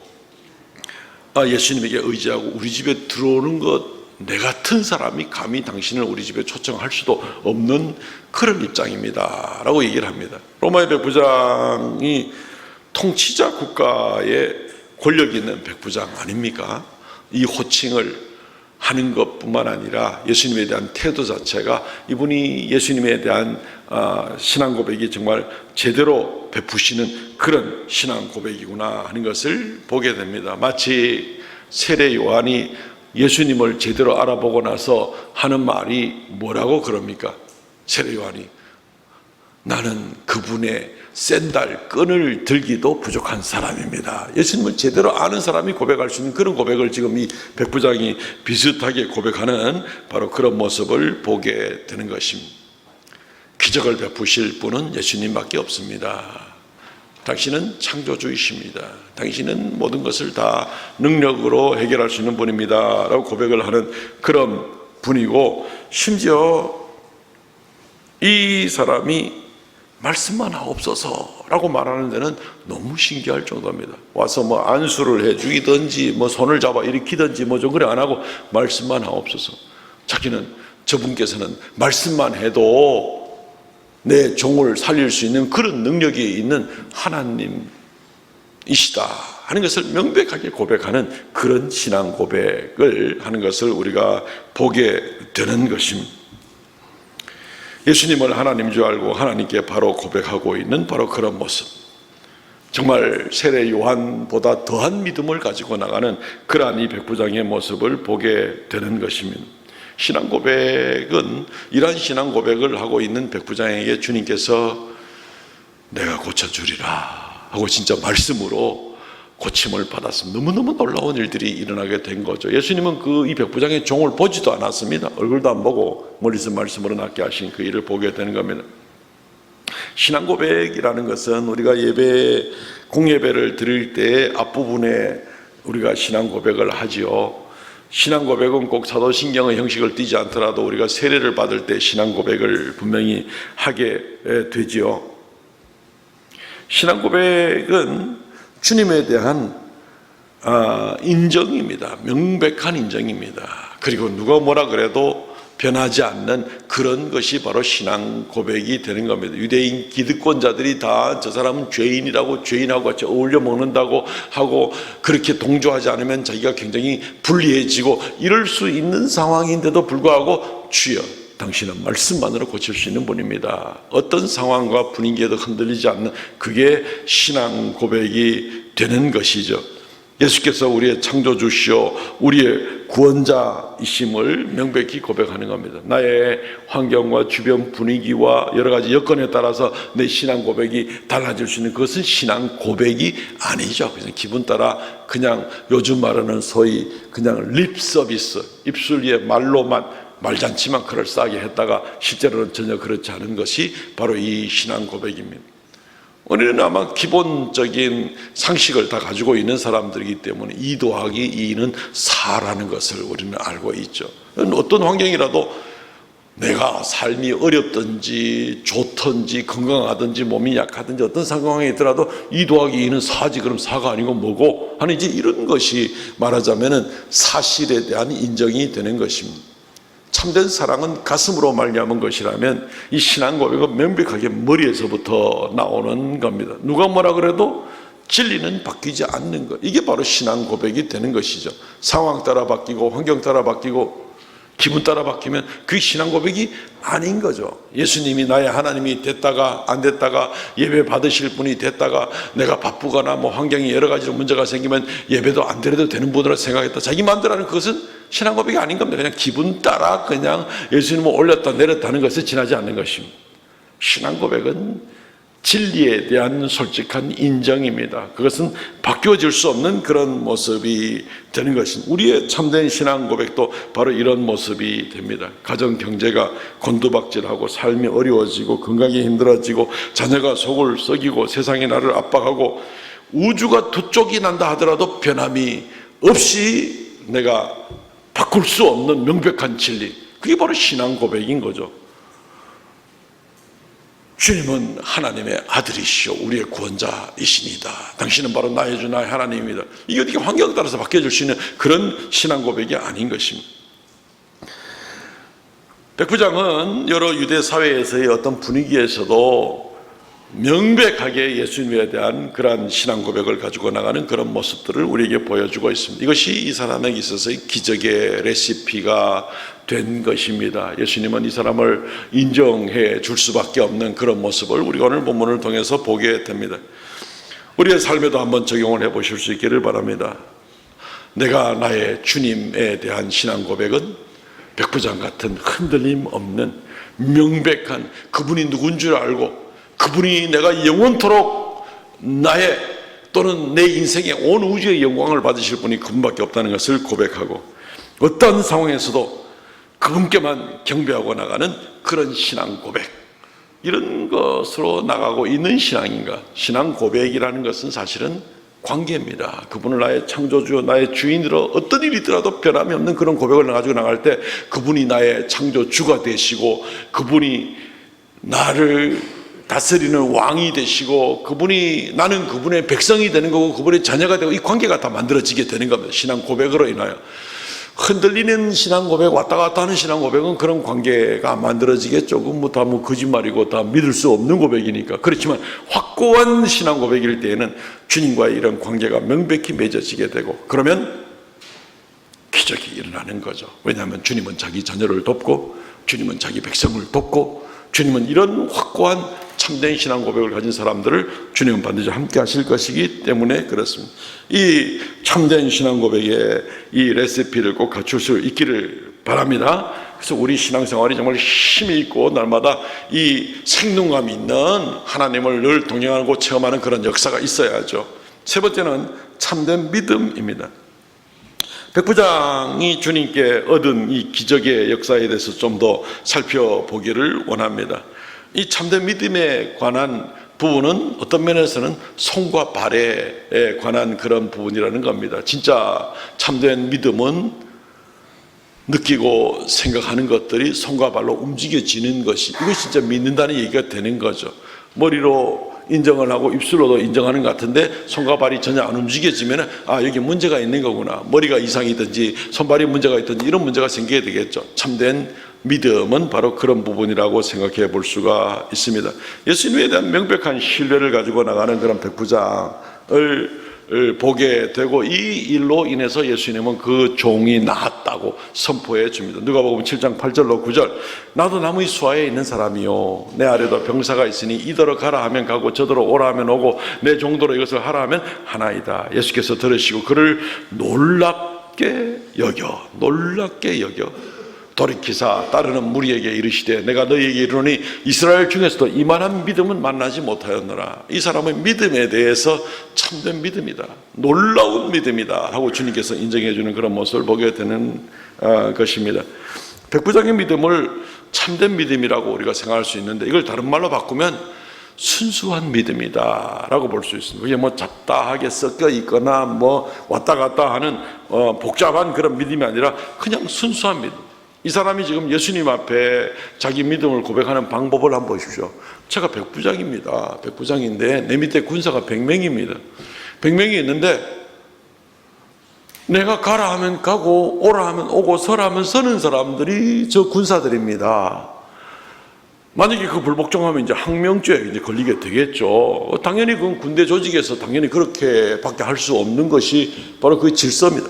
A: 예수님에게 의지하고 우리 집에 들어오는 것 내 같은 사람이 감히 당신을 우리 집에 초청할 수도 없는 그런 입장입니다 라고 얘기를 합니다. 로마의 백부장이 통치자 국가의 권력 있는 백부장 아닙니까? 이 호칭을 하는 것 것뿐만 아니라 예수님에 대한 태도 자체가 이분이 예수님에 대한 신앙 고백이 정말 제대로 베푸시는 그런 신앙 고백이구나 하는 것을 보게 됩니다. 마치 세례 요한이 예수님을 제대로 알아보고 나서 하는 말이 뭐라고 그럽니까? 세례 요한이 나는 그분의 샌달 끈을 들기도 부족한 사람입니다. 예수님을 제대로 아는 사람이 고백할 수 있는 그런 고백을 지금 이 백부장이 비슷하게 고백하는 바로 그런 모습을 보게 되는 것입니다. 기적을 베푸실 분은 예수님밖에 없습니다. 당신은 창조주이십니다. 당신은 모든 것을 다 능력으로 해결할 수 있는 분입니다 라고 고백을 하는 그런 분이고, 심지어 이 사람이 말씀만 하옵소서 라고 말하는 데는 너무 신기할 정도입니다. 와서 뭐 안수를 해 주기든지 뭐 손을 잡아 일으키든지 뭐 좀 그래 안 하고 말씀만 하옵소서. 자기는, 저분께서는 말씀만 해도 내 종을 살릴 수 있는 그런 능력이 있는 하나님이시다 하는 것을 명백하게 고백하는 그런 신앙 고백을 하는 것을 우리가 보게 되는 것입니다. 예수님을 하나님 줄 알고 하나님께 바로 고백하고 있는 바로 그런 모습, 정말 세례 요한보다 더한 믿음을 가지고 나가는 그러한 이 백부장의 모습을 보게 되는 것입니다. 신앙 고백은, 이러한 신앙 고백을 하고 있는 백부장에게 주님께서 내가 고쳐주리라 하고 진짜 말씀으로 고침을 받았습니다. 너무너무 놀라운 일들이 일어나게 된 거죠. 예수님은 이 백부장의 종을 보지도 않았습니다. 얼굴도 안 보고 멀리서 말씀으로 낫게 하신 그 일을 보게 되는 겁니다. 신앙 고백이라는 것은 우리가 공예배를 드릴 때 앞부분에 우리가 신앙 고백을 하지요. 신앙 고백은 꼭 사도신경의 형식을 띠지 않더라도 우리가 세례를 받을 때 신앙 고백을 분명히 하게 되지요. 신앙 고백은 주님에 대한 인정입니다. 명백한 인정입니다. 그리고 누가 뭐라 그래도 변하지 않는 그런 것이 바로 신앙 고백이 되는 겁니다. 유대인 기득권자들이 다 저 사람은 죄인이라고, 죄인하고 같이 어울려 먹는다고 하고 그렇게 동조하지 않으면 자기가 굉장히 불리해지고 이럴 수 있는 상황인데도 불구하고 주여 당신은 말씀만으로 고칠 수 있는 분입니다. 어떤 상황과 분위기에도 흔들리지 않는 그게 신앙 고백이 되는 것이죠. 예수께서 우리의 창조주시오 우리의 구원자이심을 명백히 고백하는 겁니다. 나의 환경과 주변 분위기와 여러 가지 여건에 따라서 내 신앙 고백이 달라질 수 있는 그것은 신앙 고백이 아니죠. 그냥 기분 따라 그냥 요즘 말하는 소위 그냥 립 서비스, 입술 위에 말로만 말잔치만 그럴싸하게 했다가 실제로는 전혀 그렇지 않은 것이 바로 이 신앙 고백입니다. 우리는 아마 기본적인 상식을 다 가지고 있는 사람들이기 때문에 2 더하기 2는 4라는 것을 우리는 알고 있죠. 어떤 환경이라도 내가 삶이 어렵든지 좋든지 건강하든지 몸이 약하든지 어떤 상황에 있더라도 2 더하기 2는 4지 그럼 4가 아니고 뭐고 하는 이제 이런 것이 말하자면은 사실에 대한 인정이 되는 것입니다. 참된 사랑은 가슴으로 말미암은 것이라면 이 신앙 고백은 명백하게 머리에서부터 나오는 겁니다. 누가 뭐라 그래도 진리는 바뀌지 않는 것, 이게 바로 신앙 고백이 되는 것이죠. 상황 따라 바뀌고 환경 따라 바뀌고 기분 따라 바뀌면 그게 신앙 고백이 아닌 거죠. 예수님이 나의 하나님이 됐다가 안 됐다가 예배 받으실 분이 됐다가 내가 바쁘거나 뭐 환경이 여러 가지로 문제가 생기면 예배도 안 드려도 되는 분으로 생각했다. 자기 마음대로 하는 그것은 신앙 고백이 아닌 겁니다. 그냥 기분 따라 그냥 예수님을 올렸다 내렸다 하는 것에 지나지 않는 것입니다. 신앙 고백은 진리에 대한 솔직한 인정입니다. 그것은 바뀌어질 수 없는 그런 모습이 되는 것입니다. 우리의 참된 신앙 고백도 바로 이런 모습이 됩니다. 가정 경제가 곤두박질하고 삶이 어려워지고 건강이 힘들어지고 자녀가 속을 썩이고 세상이 나를 압박하고 우주가 두 쪽이 난다 하더라도 변함이 없이 내가 바꿀 수 없는 명백한 진리, 그게 바로 신앙 고백인 거죠. 주님은 하나님의 아들이시오 우리의 구원자이시니다. 당신은 바로 나의 주 나의 하나님입니다. 이게 어떻게 환경에 따라서 바뀌어질 수 있는 그런 신앙 고백이 아닌 것입니다. 백부장은 여러 유대 사회에서의 어떤 분위기에서도 명백하게 예수님에 대한 그러한 신앙 고백을 가지고 나가는 그런 모습들을 우리에게 보여주고 있습니다. 이것이 이 사람에게 있어서의 기적의 레시피가 된 것입니다. 예수님은 이 사람을 인정해 줄 수밖에 없는 그런 모습을 우리가 오늘 본문을 통해서 보게 됩니다. 우리의 삶에도 한번 적용을 해 보실 수 있기를 바랍니다. 내가 나의 주님에 대한 신앙 고백은 백부장 같은 흔들림 없는 명백한 그분이 누군 줄 알고 그분이 내가 영원토록 나의 또는 내 인생의 온 우주의 영광을 받으실 분이 그분밖에 없다는 것을 고백하고 어떤 상황에서도 그분께만 경배하고 나가는 그런 신앙 고백, 이런 것으로 나가고 있는 신앙인가? 신앙 고백이라는 것은 사실은 관계입니다. 그분을 나의 창조주, 나의 주인으로 어떤 일이 있더라도 변함이 없는 그런 고백을 가지고 나갈 때 그분이 나의 창조주가 되시고 그분이 나를 다스리는 왕이 되시고 그분이 나는 그분의 백성이 되는 거고 그분의 자녀가 되고 이 관계가 다 만들어지게 되는 겁니다. 신앙 고백으로 인하여. 흔들리는 신앙 고백, 왔다 갔다 하는 신앙 고백은 그런 관계가 만들어지겠죠. 그건 다 거짓말이고 다 믿을 수 없는 고백이니까. 그렇지만 확고한 신앙 고백일 때에는 주님과의 이런 관계가 명백히 맺어지게 되고 그러면 기적이 일어나는 거죠. 왜냐하면 주님은 자기 자녀를 돕고 주님은 자기 백성을 돕고 주님은 이런 확고한 참된 신앙 고백을 가진 사람들을 주님은 반드시 함께 하실 것이기 때문에 그렇습니다. 이 참된 신앙 고백의 이 레시피를 꼭 갖출 수 있기를 바랍니다. 그래서 우리 신앙생활이 정말 힘이 있고 날마다 이 생동감 있는 하나님을 늘 동행하고 체험하는 그런 역사가 있어야죠. 세 번째는 참된 믿음입니다. 백부장이 주님께 얻은 이 기적의 역사에 대해서 좀 더 살펴보기를 원합니다. 이 참된 믿음에 관한 부분은 어떤 면에서는 손과 발에 관한 그런 부분이라는 겁니다. 진짜 참된 믿음은 느끼고 생각하는 것들이 손과 발로 움직여지는 것이, 이것이 진짜 믿는다는 얘기가 되는 거죠. 머리로 인정을 하고 입술로도 인정하는 것 같은데 손과 발이 전혀 안 움직여지면 아, 여기 문제가 있는 거구나. 머리가 이상이든지 손발이 문제가 있든지 이런 문제가 생기게 되겠죠. 참된 믿음은 바로 그런 부분이라고 생각해 볼 수가 있습니다. 예수님에 대한 명백한 신뢰를 가지고 나가는 그런 백부장을 보게 되고 이 일로 인해서 예수님은 그 종이 나았다고 선포해 줍니다. 누가복음 7장 8절로 9절. 나도 나무의 수하에 있는 사람이요 내 아래도 병사가 있으니 이더러 가라 하면 가고 저더러 오라 하면 오고 내 종도로 이것을 하라 하면 하나이다. 예수께서 들으시고 그를 놀랍게 여겨 돌이키사 따르는 무리에게 이르시되 내가 너희에게 이르노니 이스라엘 중에서도 이만한 믿음은 만나지 못하였노라. 이 사람은 믿음에 대해서 참된 믿음이다, 놀라운 믿음이다 하고 주님께서 인정해 주는 그런 모습을 보게 되는 것입니다. 백부장의 믿음을 참된 믿음이라고 우리가 생각할 수 있는데 이걸 다른 말로 바꾸면 순수한 믿음이다 라고 볼 수 있습니다. 그게 뭐 잡다하게 섞여 있거나 뭐 왔다 갔다 하는 복잡한 그런 믿음이 아니라 그냥 순수한 믿음. 이 사람이 지금 예수님 앞에 자기 믿음을 고백하는 방법을 한번 보십시오. 제가 백부장입니다. 백부장인데 내 밑에 군사가 100명입니다. 100명이 있는데 내가 가라 하면 가고 오라 하면 오고 서라 하면 서는 사람들이 저 군사들입니다. 만약에 그 불복종하면 이제 항명죄에 이제 걸리게 되겠죠. 당연히 그건 군대 조직에서 당연히 그렇게밖에 할 수 없는 것이 바로 그 질서입니다.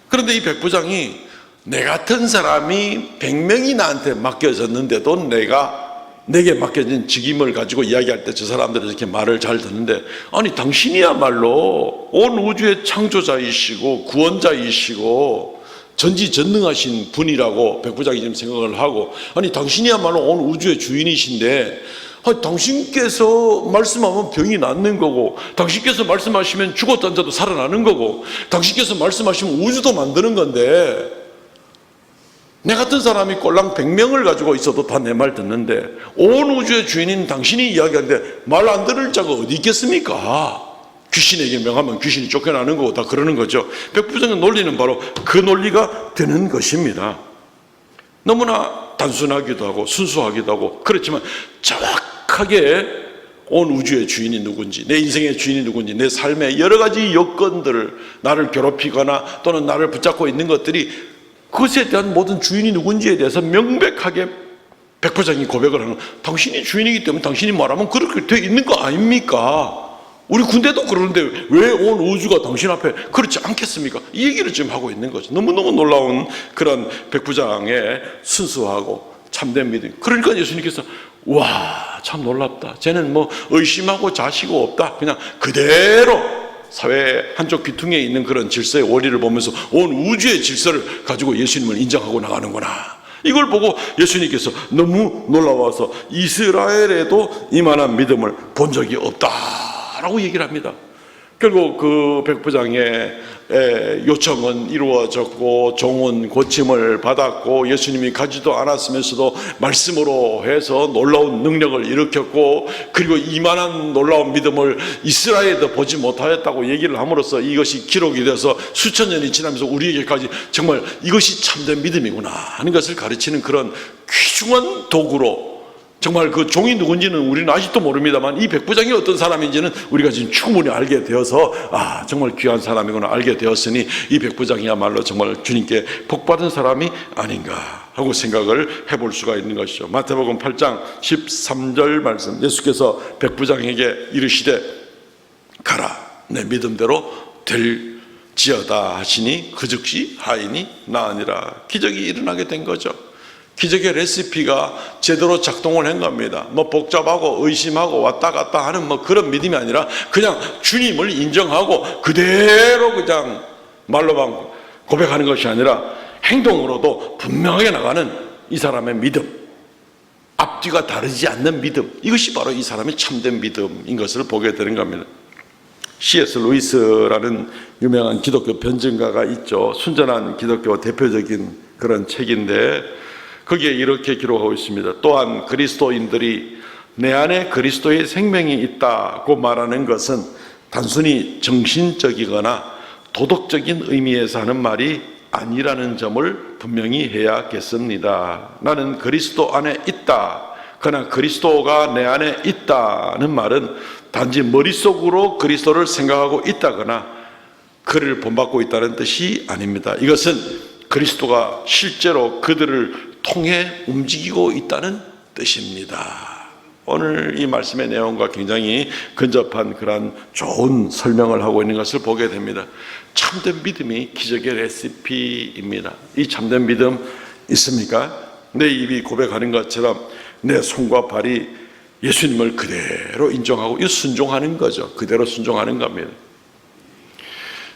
A: 그런데 이 백부장이 내 같은 사람이 100명이 나한테 맡겨졌는데도 내게 맡겨진 직임을 가지고 이야기할 때 저 사람들이 이렇게 말을 잘 듣는데 아니 당신이야말로 온 우주의 창조자이시고 구원자이시고 전지전능하신 분이라고 백부장이 지금 생각을 하고 아니 당신이야말로 온 우주의 주인이신데 아니, 당신께서 말씀하면 병이 낫는 거고 당신께서 말씀하시면 죽었던 자도 살아나는 거고 당신께서 말씀하시면 우주도 만드는 건데 내 같은 사람이 꼴랑 100명을 가지고 있어도 다 내 말 듣는데 온 우주의 주인인 당신이 이야기하는데 말 안 들을 자가 어디 있겠습니까? 귀신에게 명하면 귀신이 쫓겨나는 거고 다 그러는 거죠. 백부장의 논리는 바로 그 논리가 되는 것입니다. 너무나 단순하기도 하고 순수하기도 하고 그렇지만 정확하게 온 우주의 주인이 누군지 내 인생의 주인이 누군지 내 삶의 여러 가지 여건들을 나를 괴롭히거나 또는 나를 붙잡고 있는 것들이 그것에 대한 모든 주인이 누군지에 대해서 명백하게 백부장이 고백을 하는, 당신이 주인이기 때문에 당신이 말하면 그렇게 돼 있는 거 아닙니까? 우리 군대도 그러는데 왜 온 우주가 당신 앞에 그렇지 않겠습니까? 이 얘기를 지금 하고 있는 거죠. 너무너무 놀라운 그런 백부장의 순수하고 참된 믿음. 그러니까 예수님께서 와, 참 놀랍다. 쟤는 뭐 의심하고 자시고 없다. 그냥 그대로 사회 한쪽 귀퉁이에 있는 그런 질서의 원리를 보면서 온 우주의 질서를 가지고 예수님을 인정하고 나가는구나. 이걸 보고 예수님께서 너무 놀라워서 이스라엘에도 이만한 믿음을 본 적이 없다라고 얘기를 합니다. 결국 그 백부장의 요청은 이루어졌고 종은 고침을 받았고 예수님이 가지도 않았으면서도 말씀으로 해서 놀라운 능력을 일으켰고, 그리고 이만한 놀라운 믿음을 이스라엘에도 보지 못하였다고 얘기를 함으로써 이것이 기록이 돼서 수천 년이 지나면서 우리에게까지 정말 이것이 참된 믿음이구나 하는 것을 가르치는 그런 귀중한 도구로, 정말 그 종이 누군지는 우리는 아직도 모릅니다만 이 백부장이 어떤 사람인지는 우리가 지금 충분히 알게 되어서 정말 귀한 사람이구나 알게 되었으니 이 백부장이야말로 정말 주님께 복받은 사람이 아닌가 하고 생각을 해볼 수가 있는 것이죠. 마태복음 8장 13절 말씀, 예수께서 백부장에게 이르시되 가라, 내 믿음대로 될지어다 하시니 그 즉시 하인이 나으니라. 기적이 일어나게 된 거죠. 기적의 레시피가 제대로 작동을 한 겁니다. 뭐 복잡하고 의심하고 왔다 갔다 하는 뭐 그런 믿음이 아니라 그냥 주님을 인정하고 그대로 그냥 말로만 고백하는 것이 아니라 행동으로도 분명하게 나가는 이 사람의 믿음, 앞뒤가 다르지 않는 믿음, 이것이 바로 이 사람의 참된 믿음인 것을 보게 되는 겁니다. C.S. 루이스라는 유명한 기독교 변증가가 있죠. 순전한 기독교 대표적인 그런 책인데 거기에 이렇게 기록하고 있습니다. 또한 그리스도인들이 내 안에 그리스도의 생명이 있다고 말하는 것은 단순히 정신적이거나 도덕적인 의미에서 하는 말이 아니라는 점을 분명히 해야겠습니다. 나는 그리스도 안에 있다, 그러나 그리스도가 내 안에 있다는 말은 단지 머릿속으로 그리스도를 생각하고 있다거나 그를 본받고 있다는 뜻이 아닙니다. 이것은 그리스도가 실제로 그들을 통해 움직이고 있다는 뜻입니다. 오늘 이 말씀의 내용과 굉장히 근접한 그런 좋은 설명을 하고 있는 것을 보게 됩니다. 참된 믿음이 기적의 레시피입니다. 이 참된 믿음 있습니까? 내 입이 고백하는 것처럼 내 손과 발이 예수님을 그대로 인정하고 이 순종하는 거죠. 그대로 순종하는 겁니다.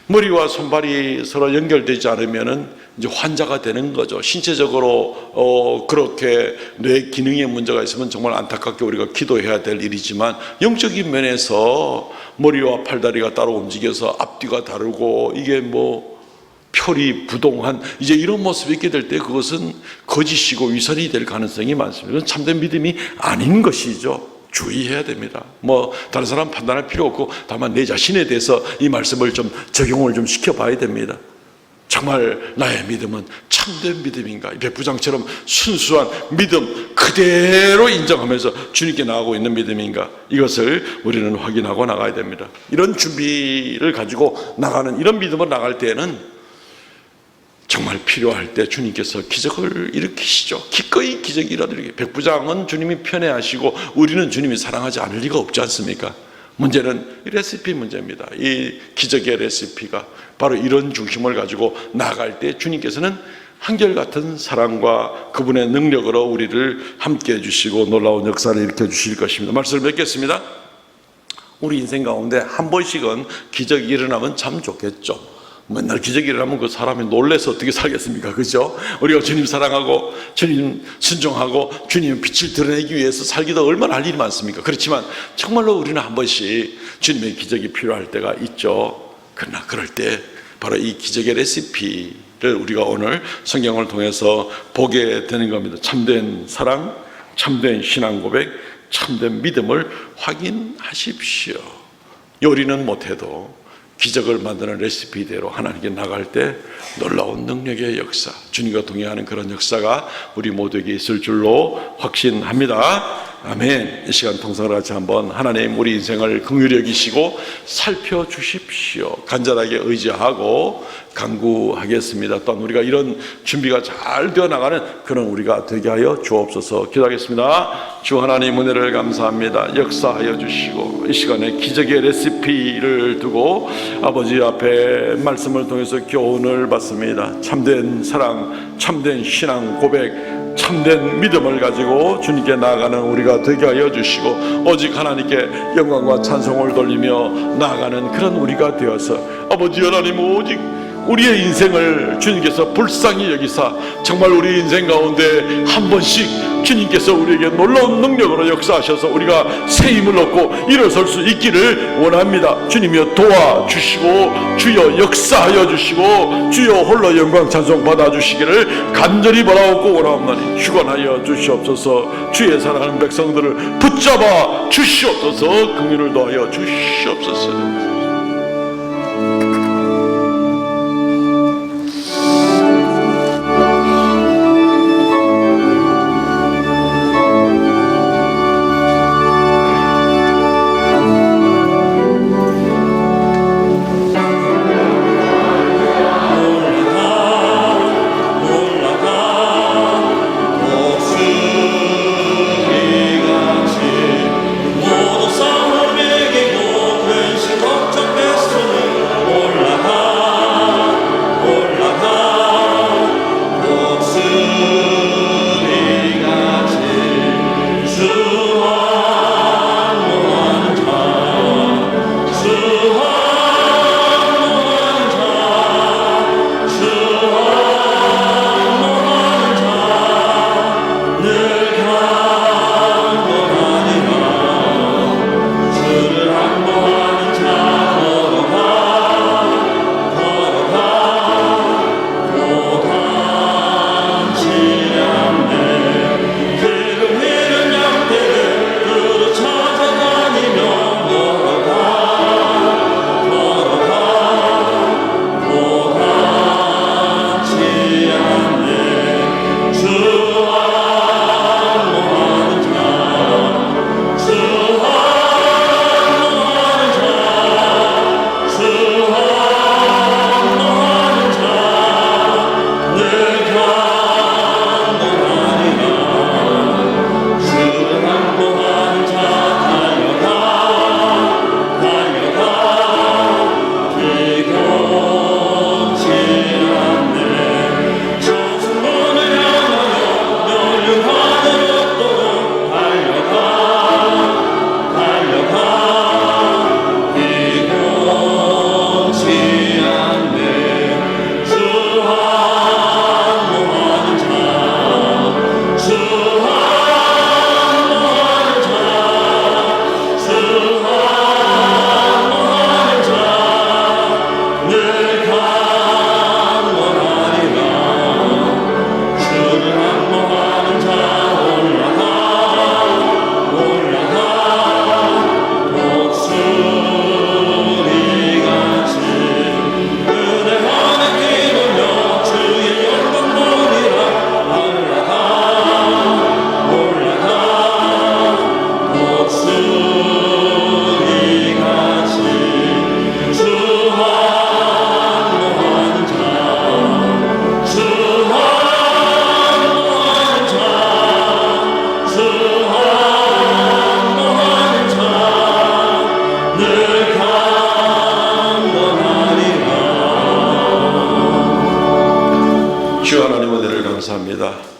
A: 머리와 손발이 서로 연결되지 않으면은 이제 환자가 되는 거죠. 신체적으로 그렇게 뇌 기능에 문제가 있으면 정말 안타깝게 우리가 기도해야 될 일이지만, 영적인 면에서 머리와 팔다리가 따로 움직여서 앞뒤가 다르고 이게 뭐 표리 부동한 이제 이런 모습이 있게 될 때 그것은 거짓이고 위선이 될 가능성이 많습니다. 그건 참된 믿음이 아닌 것이죠. 주의해야 됩니다. 뭐 다른 사람 판단할 필요 없고 다만 내 자신에 대해서 이 말씀을 좀 적용을 좀 시켜봐야 됩니다. 정말 나의 믿음은 참된 믿음인가? 백부장처럼 순수한 믿음 그대로 인정하면서 주님께 나아가고 있는 믿음인가? 이것을 우리는 확인하고 나가야 됩니다. 이런 준비를 가지고 나가는, 이런 믿음으로 나갈 때에는 정말 필요할 때 주님께서 기적을 일으키시죠. 기꺼이 기적이 일어나게. 백부장은 주님이 편애하시고 우리는 주님이 사랑하지 않을 리가 없지 않습니까? 문제는 레시피 문제입니다. 이 기적의 레시피가 바로 이런 중심을 가지고 나갈 때 주님께서는 한결같은 사랑과 그분의 능력으로 우리를 함께 해주시고 놀라운 역사를 일으켜 주실 것입니다. 말씀을 맺겠습니다. 우리 인생 가운데 한 번씩은 기적이 일어나면 참 좋겠죠. 맨날 기적이 일어나면 그 사람이 놀래서 어떻게 살겠습니까? 그죠? 우리가 주님 사랑하고 주님 순종하고 주님의 빛을 드러내기 위해서 살기도 얼마나 할 일이 많습니까? 그렇지만 정말로 우리는 한 번씩 주님의 기적이 필요할 때가 있죠. 그러나 그럴 때 바로 이 기적의 레시피를 우리가 오늘 성경을 통해서 보게 되는 겁니다. 참된 사랑, 참된 신앙 고백, 참된 믿음을 확인하십시오. 요리는 못해도 기적을 만드는 레시피대로 하나님께 나갈 때 놀라운 능력의 역사, 주님과 동행하는 그런 역사가 우리 모두에게 있을 줄로 확신합니다. 아멘. 이 시간 통성을 같이 한번 하나님 우리 인생을 긍휼히 여기시고 살펴주십시오. 간절하게 의지하고 간구하겠습니다. 또한 우리가 이런 준비가 잘 되어 나가는 그런 우리가 되게 하여 주옵소서. 기도하겠습니다. 주 하나님 은혜를 감사합니다. 역사하여 주시고 이 시간에 기적의 레시피를 두고 아버지 앞에 말씀을 통해서 교훈을 받습니다. 참된 사랑, 참된 신앙 고백, 참된 믿음을 가지고 주님께 나아가는 우리가 되게 하여 주시고 오직 하나님께 영광과 찬송을 돌리며 나아가는 그런 우리가 되어서 아버지 하나님 오직 우리의 인생을 주님께서 불쌍히 여기사 정말 우리 인생 가운데 한 번씩 주님께서 우리에게 놀라운 능력으로 역사하셔서 우리가 새 힘을 얻고 일어설 수 있기를 원합니다. 주님이여 도와주시고 주여 역사하여 주시고 주여 홀로 영광 찬송 받아주시기를 간절히 바라옵고 원하옵나니 휴관하여 주시옵소서. 주의 사랑하는 백성들을 붙잡아 주시옵소서. 긍휼을 더하여 주시옵소서.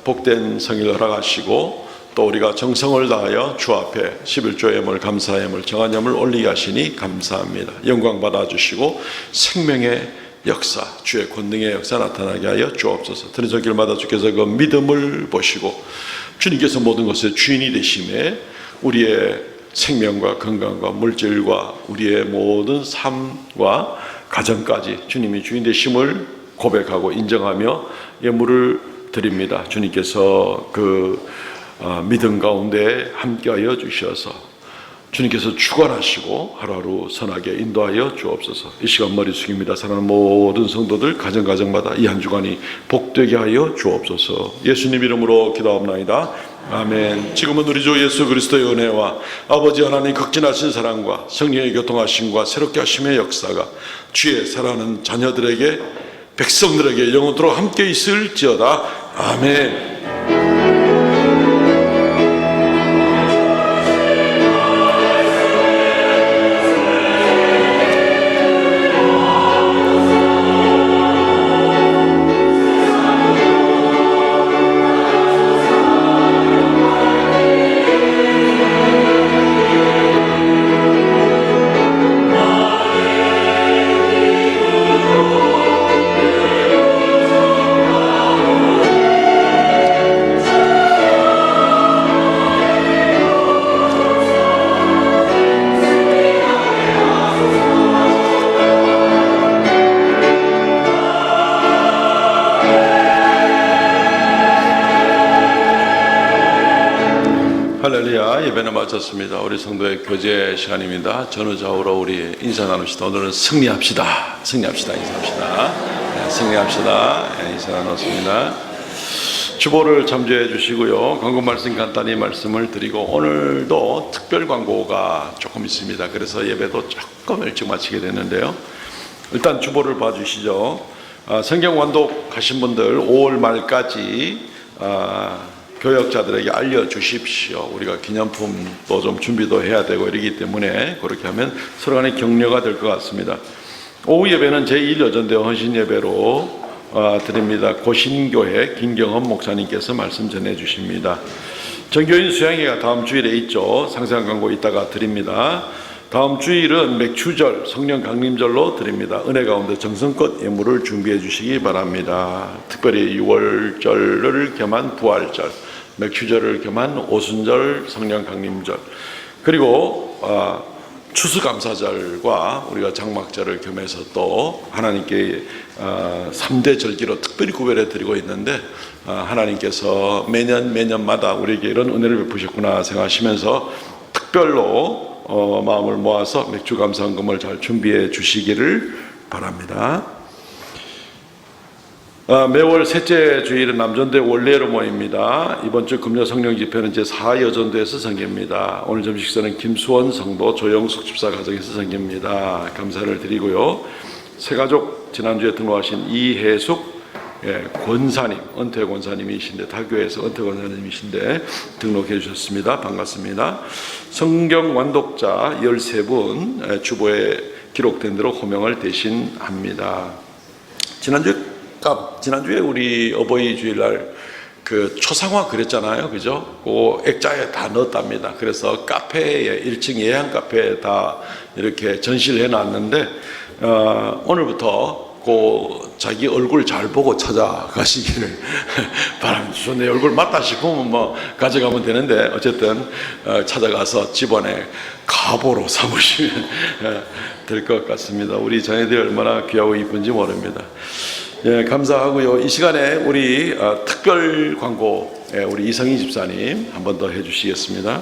A: 복된 성일을 허락하시고 또 우리가 정성을 다하여 주 앞에 11조 예물 감사 예물 정한 예물 올리게 하시니 감사합니다. 영광 받아주시고 생명의 역사 주의 권능의 역사 나타나게 하여 주옵소서. 드리는 길마다 주께서 그 믿음을 보시고 주님께서 모든 것의 주인이 되심에 우리의 생명과 건강과 물질과 우리의 모든 삶과 가정까지 주님이 주인 되심을 고백하고 인정하며 예물을 드립니다. 주님께서 그 믿음 가운데 함께하여 주셔서 주님께서 주관하시고 하루하루 선하게 인도하여 주옵소서. 이 시간 머리 숙입니다. 사랑하는 모든 성도들 가정가정마다 이 한 주간이 복되게 하여 주옵소서. 예수님 이름으로 기도합나이다. 아멘. 지금은 우리 주 예수 그리스도의 은혜와 아버지 하나님 극진하신 사랑과 성령의 교통하심과 새롭게 하심의 역사가 주의 사랑하는 자녀들에게 백성들에게 영원토록 함께 있을지어다. 아멘. 할렐루야. 예배는 마쳤습니다. 우리 성도의 교제 시간입니다. 전후좌우로 우리 인사 나눕시다. 오늘은 승리합시다. 승리합시다. 인사합시다. 네, 승리합시다. 네, 인사 나눴습니다. 주보를 참조해 주시고요. 광고 말씀 간단히 말씀을 드리고 오늘도 특별 광고가 조금 있습니다. 그래서 예배도 조금 일찍 마치게 됐는데요. 일단 주보를 봐주시죠. 성경 완독하신 분들 5월 말까지 교역자들에게 알려주십시오. 우리가 기념품도 좀 준비도 해야 되고 이러기 때문에 그렇게 하면 서로 간에 격려가 될 것 같습니다. 오후 예배는 제1여전대회 헌신예배로 드립니다. 고신교회 김경헌 목사님께서 말씀 전해주십니다. 전교인 수양회가 다음 주일에 있죠. 상세한 광고 이따가 드립니다. 다음 주일은 맥추절, 성령 강림절로 드립니다. 은혜 가운데 정성껏 예물을 준비해 주시기 바랍니다. 특별히 6월절을 겸한 부활절, 맥추절을 겸한 오순절, 성령 강림절, 그리고 추수감사절과 우리가 장막절을 겸해서 또 하나님께 3대 절기로 특별히 구별해 드리고 있는데 하나님께서 매년마다 우리에게 이런 은혜를 베푸셨구나 생각하시면서 특별로 마음을 모아서 맥주 감사헌금을 잘 준비해 주시기를 바랍니다. 매월 셋째 주일은 남전대 원래로 모입니다. 이번 주 금요 성령 집회는 제4여전도에서 선교입니다. 오늘 점심 식사는 김수원 성도 조영숙 집사 가정에서 선교입니다. 감사를 드리고요. 새가족 지난주에 등록하신 이혜숙 권사님, 은퇴 권사님이신데 타교에서 은퇴 권사님이신데 등록해 주셨습니다. 반갑습니다. 성경 완독자 13분 주보에 기록된 대로 호명을 대신합니다. 지난주에 우리 어버이 주일날 그 초상화 그렸잖아요. 그죠? 그 액자에 다 넣었답니다. 그래서 카페에 1층 예향 카페에 다 이렇게 전시를 해 놨는데 오늘부터 자기 얼굴 잘 보고 찾아가시기를 바랍니다. 내 얼굴 맞다 싶으면 뭐 가져가면 되는데 어쨌든 찾아가서 집안에 가보로 삼으시면 될 것 같습니다. 우리 자녀들이 얼마나 귀하고 이쁜지 모릅니다. 예, 감사하고요. 이 시간에 우리 특별 광고 우리 이성희 집사님 한 번 더 해주시겠습니다.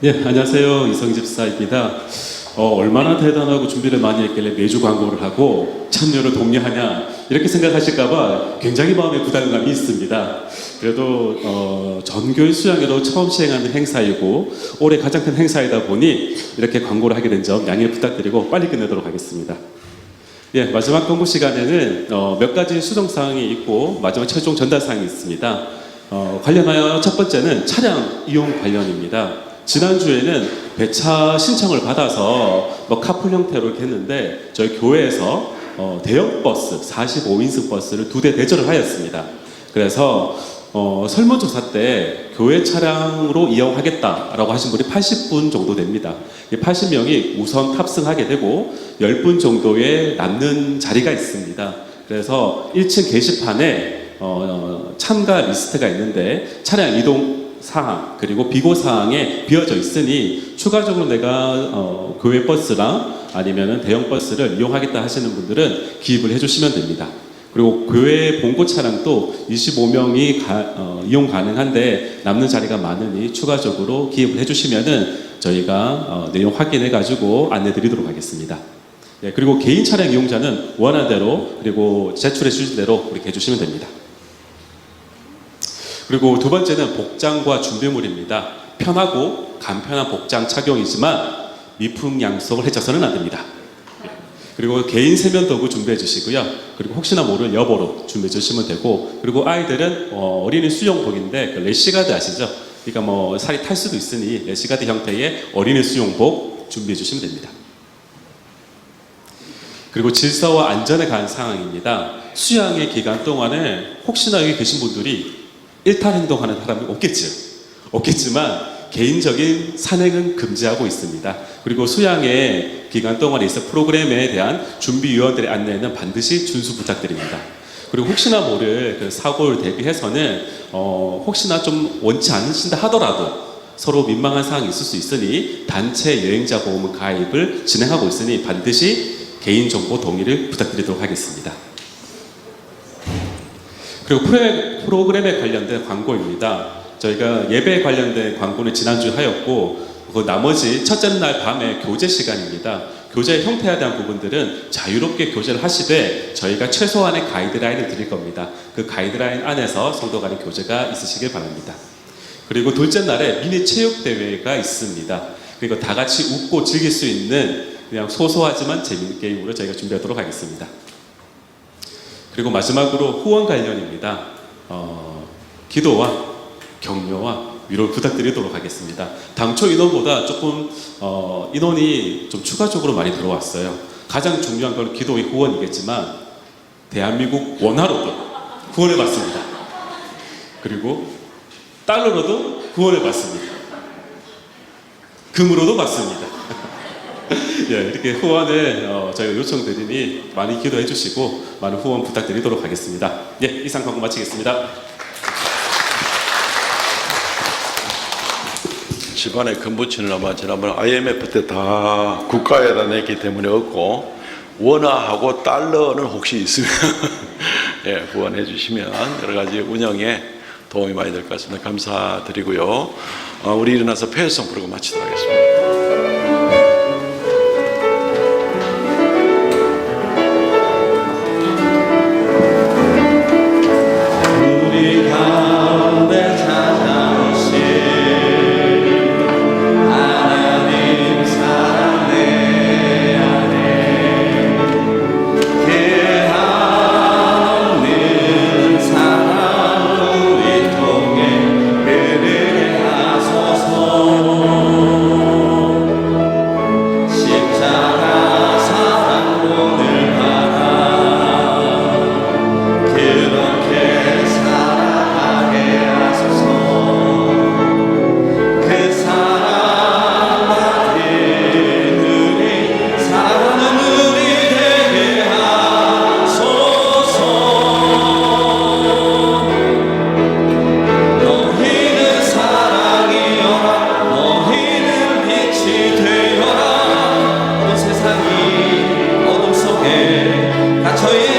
D: 네, 안녕하세요. 이성희 집사입니다. 얼마나 대단하고 준비를 많이 했길래 매주 광고를 하고 참여를 독려하냐 이렇게 생각하실까봐 굉장히 마음에 부담감이 있습니다. 그래도 전교인 수양회로 처음 시행하는 행사이고 올해 가장 큰 행사이다 보니 이렇게 광고를 하게 된 점 양해 부탁드리고 빨리 끝내도록 하겠습니다. 예, 마지막 광고 시간에는 몇 가지 수정사항이 있고 마지막 최종 전달사항이 있습니다. 관련하여 첫 번째는 차량 이용 관련입니다. 지난주에는 배차 신청을 받아서 카풀 형태로 이렇게 했는데 저희 교회에서 대형 버스 45인승 버스를 2대 대절을 하였습니다. 그래서 설문조사 때 교회 차량으로 이용하겠다라고 하신 분이 80분 정도 됩니다. 80명이 우선 탑승하게 되고 10분 정도의 남는 자리가 있습니다. 그래서 1층 게시판에 참가 리스트가 있는데 차량 이동 사항 그리고 비고 사항에 비어져 있으니 추가적으로 내가 교회 버스랑 아니면은 대형 버스를 이용하겠다 하시는 분들은 기입을 해주시면 됩니다. 그리고 교회 봉고 차량도 25명이 이용 가능한데 남는 자리가 많으니 추가적으로 기입을 해주시면은 저희가 내용 확인해 가지고 안내 드리도록 하겠습니다. 예, 그리고 개인 차량 이용자는 원하는 대로 그리고 제출해 주신 대로 그렇게 해주시면 됩니다. 그리고 두 번째는 복장과 준비물입니다. 편하고 간편한 복장 착용이지만 미풍양속을 해쳐서는 안 됩니다. 그리고 개인 세면 도구 준비해 주시고요. 그리고 혹시나 모를 여보로 준비해 주시면 되고, 그리고 아이들은 어린이 수영복인데 그 래시가드 아시죠? 그러니까 뭐 살이 탈 수도 있으니 래시가드 형태의 어린이 수영복 준비해 주시면 됩니다. 그리고 질서와 안전에 관한 사항입니다. 수양의 기간 동안에 혹시나 여기 계신 분들이 일탈 행동하는 사람이 없겠지만 개인적인 산행은 금지하고 있습니다. 그리고 수양의 기간 동안에 있어 프로그램에 대한 준비위원들의 안내는 반드시 준수 부탁드립니다. 그리고 혹시나 모를 그 사고를 대비해서는 혹시나 좀 원치 않으신다 하더라도 서로 민망한 사항이 있을 수 있으니 단체 여행자 보험 가입을 진행하고 있으니 반드시 개인정보 동의를 부탁드리도록 하겠습니다. 그리고 프로그램에 관련된 광고입니다. 저희가 예배에 관련된 광고는 지난주에 하였고, 그 나머지 첫째 날 밤에 교제 시간입니다. 교제의 형태에 대한 부분들은 자유롭게 교제를 하시되 저희가 최소한의 가이드라인을 드릴 겁니다. 그 가이드라인 안에서 성도 간의 교제가 있으시길 바랍니다. 그리고 둘째 날에 미니 체육대회가 있습니다. 그리고 다 같이 웃고 즐길 수 있는 그냥 소소하지만 재미있는 게임으로 저희가 준비하도록 하겠습니다. 그리고 마지막으로 후원 관련입니다. 기도와 격려와 위로를 부탁드리도록 하겠습니다. 당초 인원보다 조금 인원이 좀 추가적으로 많이 들어왔어요. 가장 중요한 건 기도의 후원이겠지만 대한민국 원화로도 후원을 받습니다. 그리고 달러로도 후원을 받습니다. 금으로도 받습니다. 예, 이렇게 후원을 저희가 요청드리니 많이 기도해 주시고 많은 후원 부탁드리도록 하겠습니다. 예, 이상 광고 마치겠습니다.
A: 집안에 금붙이는 아마 지난번 IMF 때 다 국가에다 냈기 때문에 없고, 원화하고 달러는 혹시 있으면 예, 후원해 주시면 여러 가지 운영에 도움이 많이 될 것 같습니다. 감사드리고요. 우리 일어나서 폐회성 부르고 마치도록 하겠습니다.
B: 우리 가운데 찾아오신 하나님 사랑 내 안에 그 한없는 사랑 우리 통해 흐르게 하소서. 십자가 사랑 오늘 바라 그렇게 살아가게 하소서. 그 사랑 받은 우리 사랑하는 우리 되게 하소서. 너희는 사랑이여라. 너희는 빛이 되어라. 온 세상이 어둠 속에 갇혀있는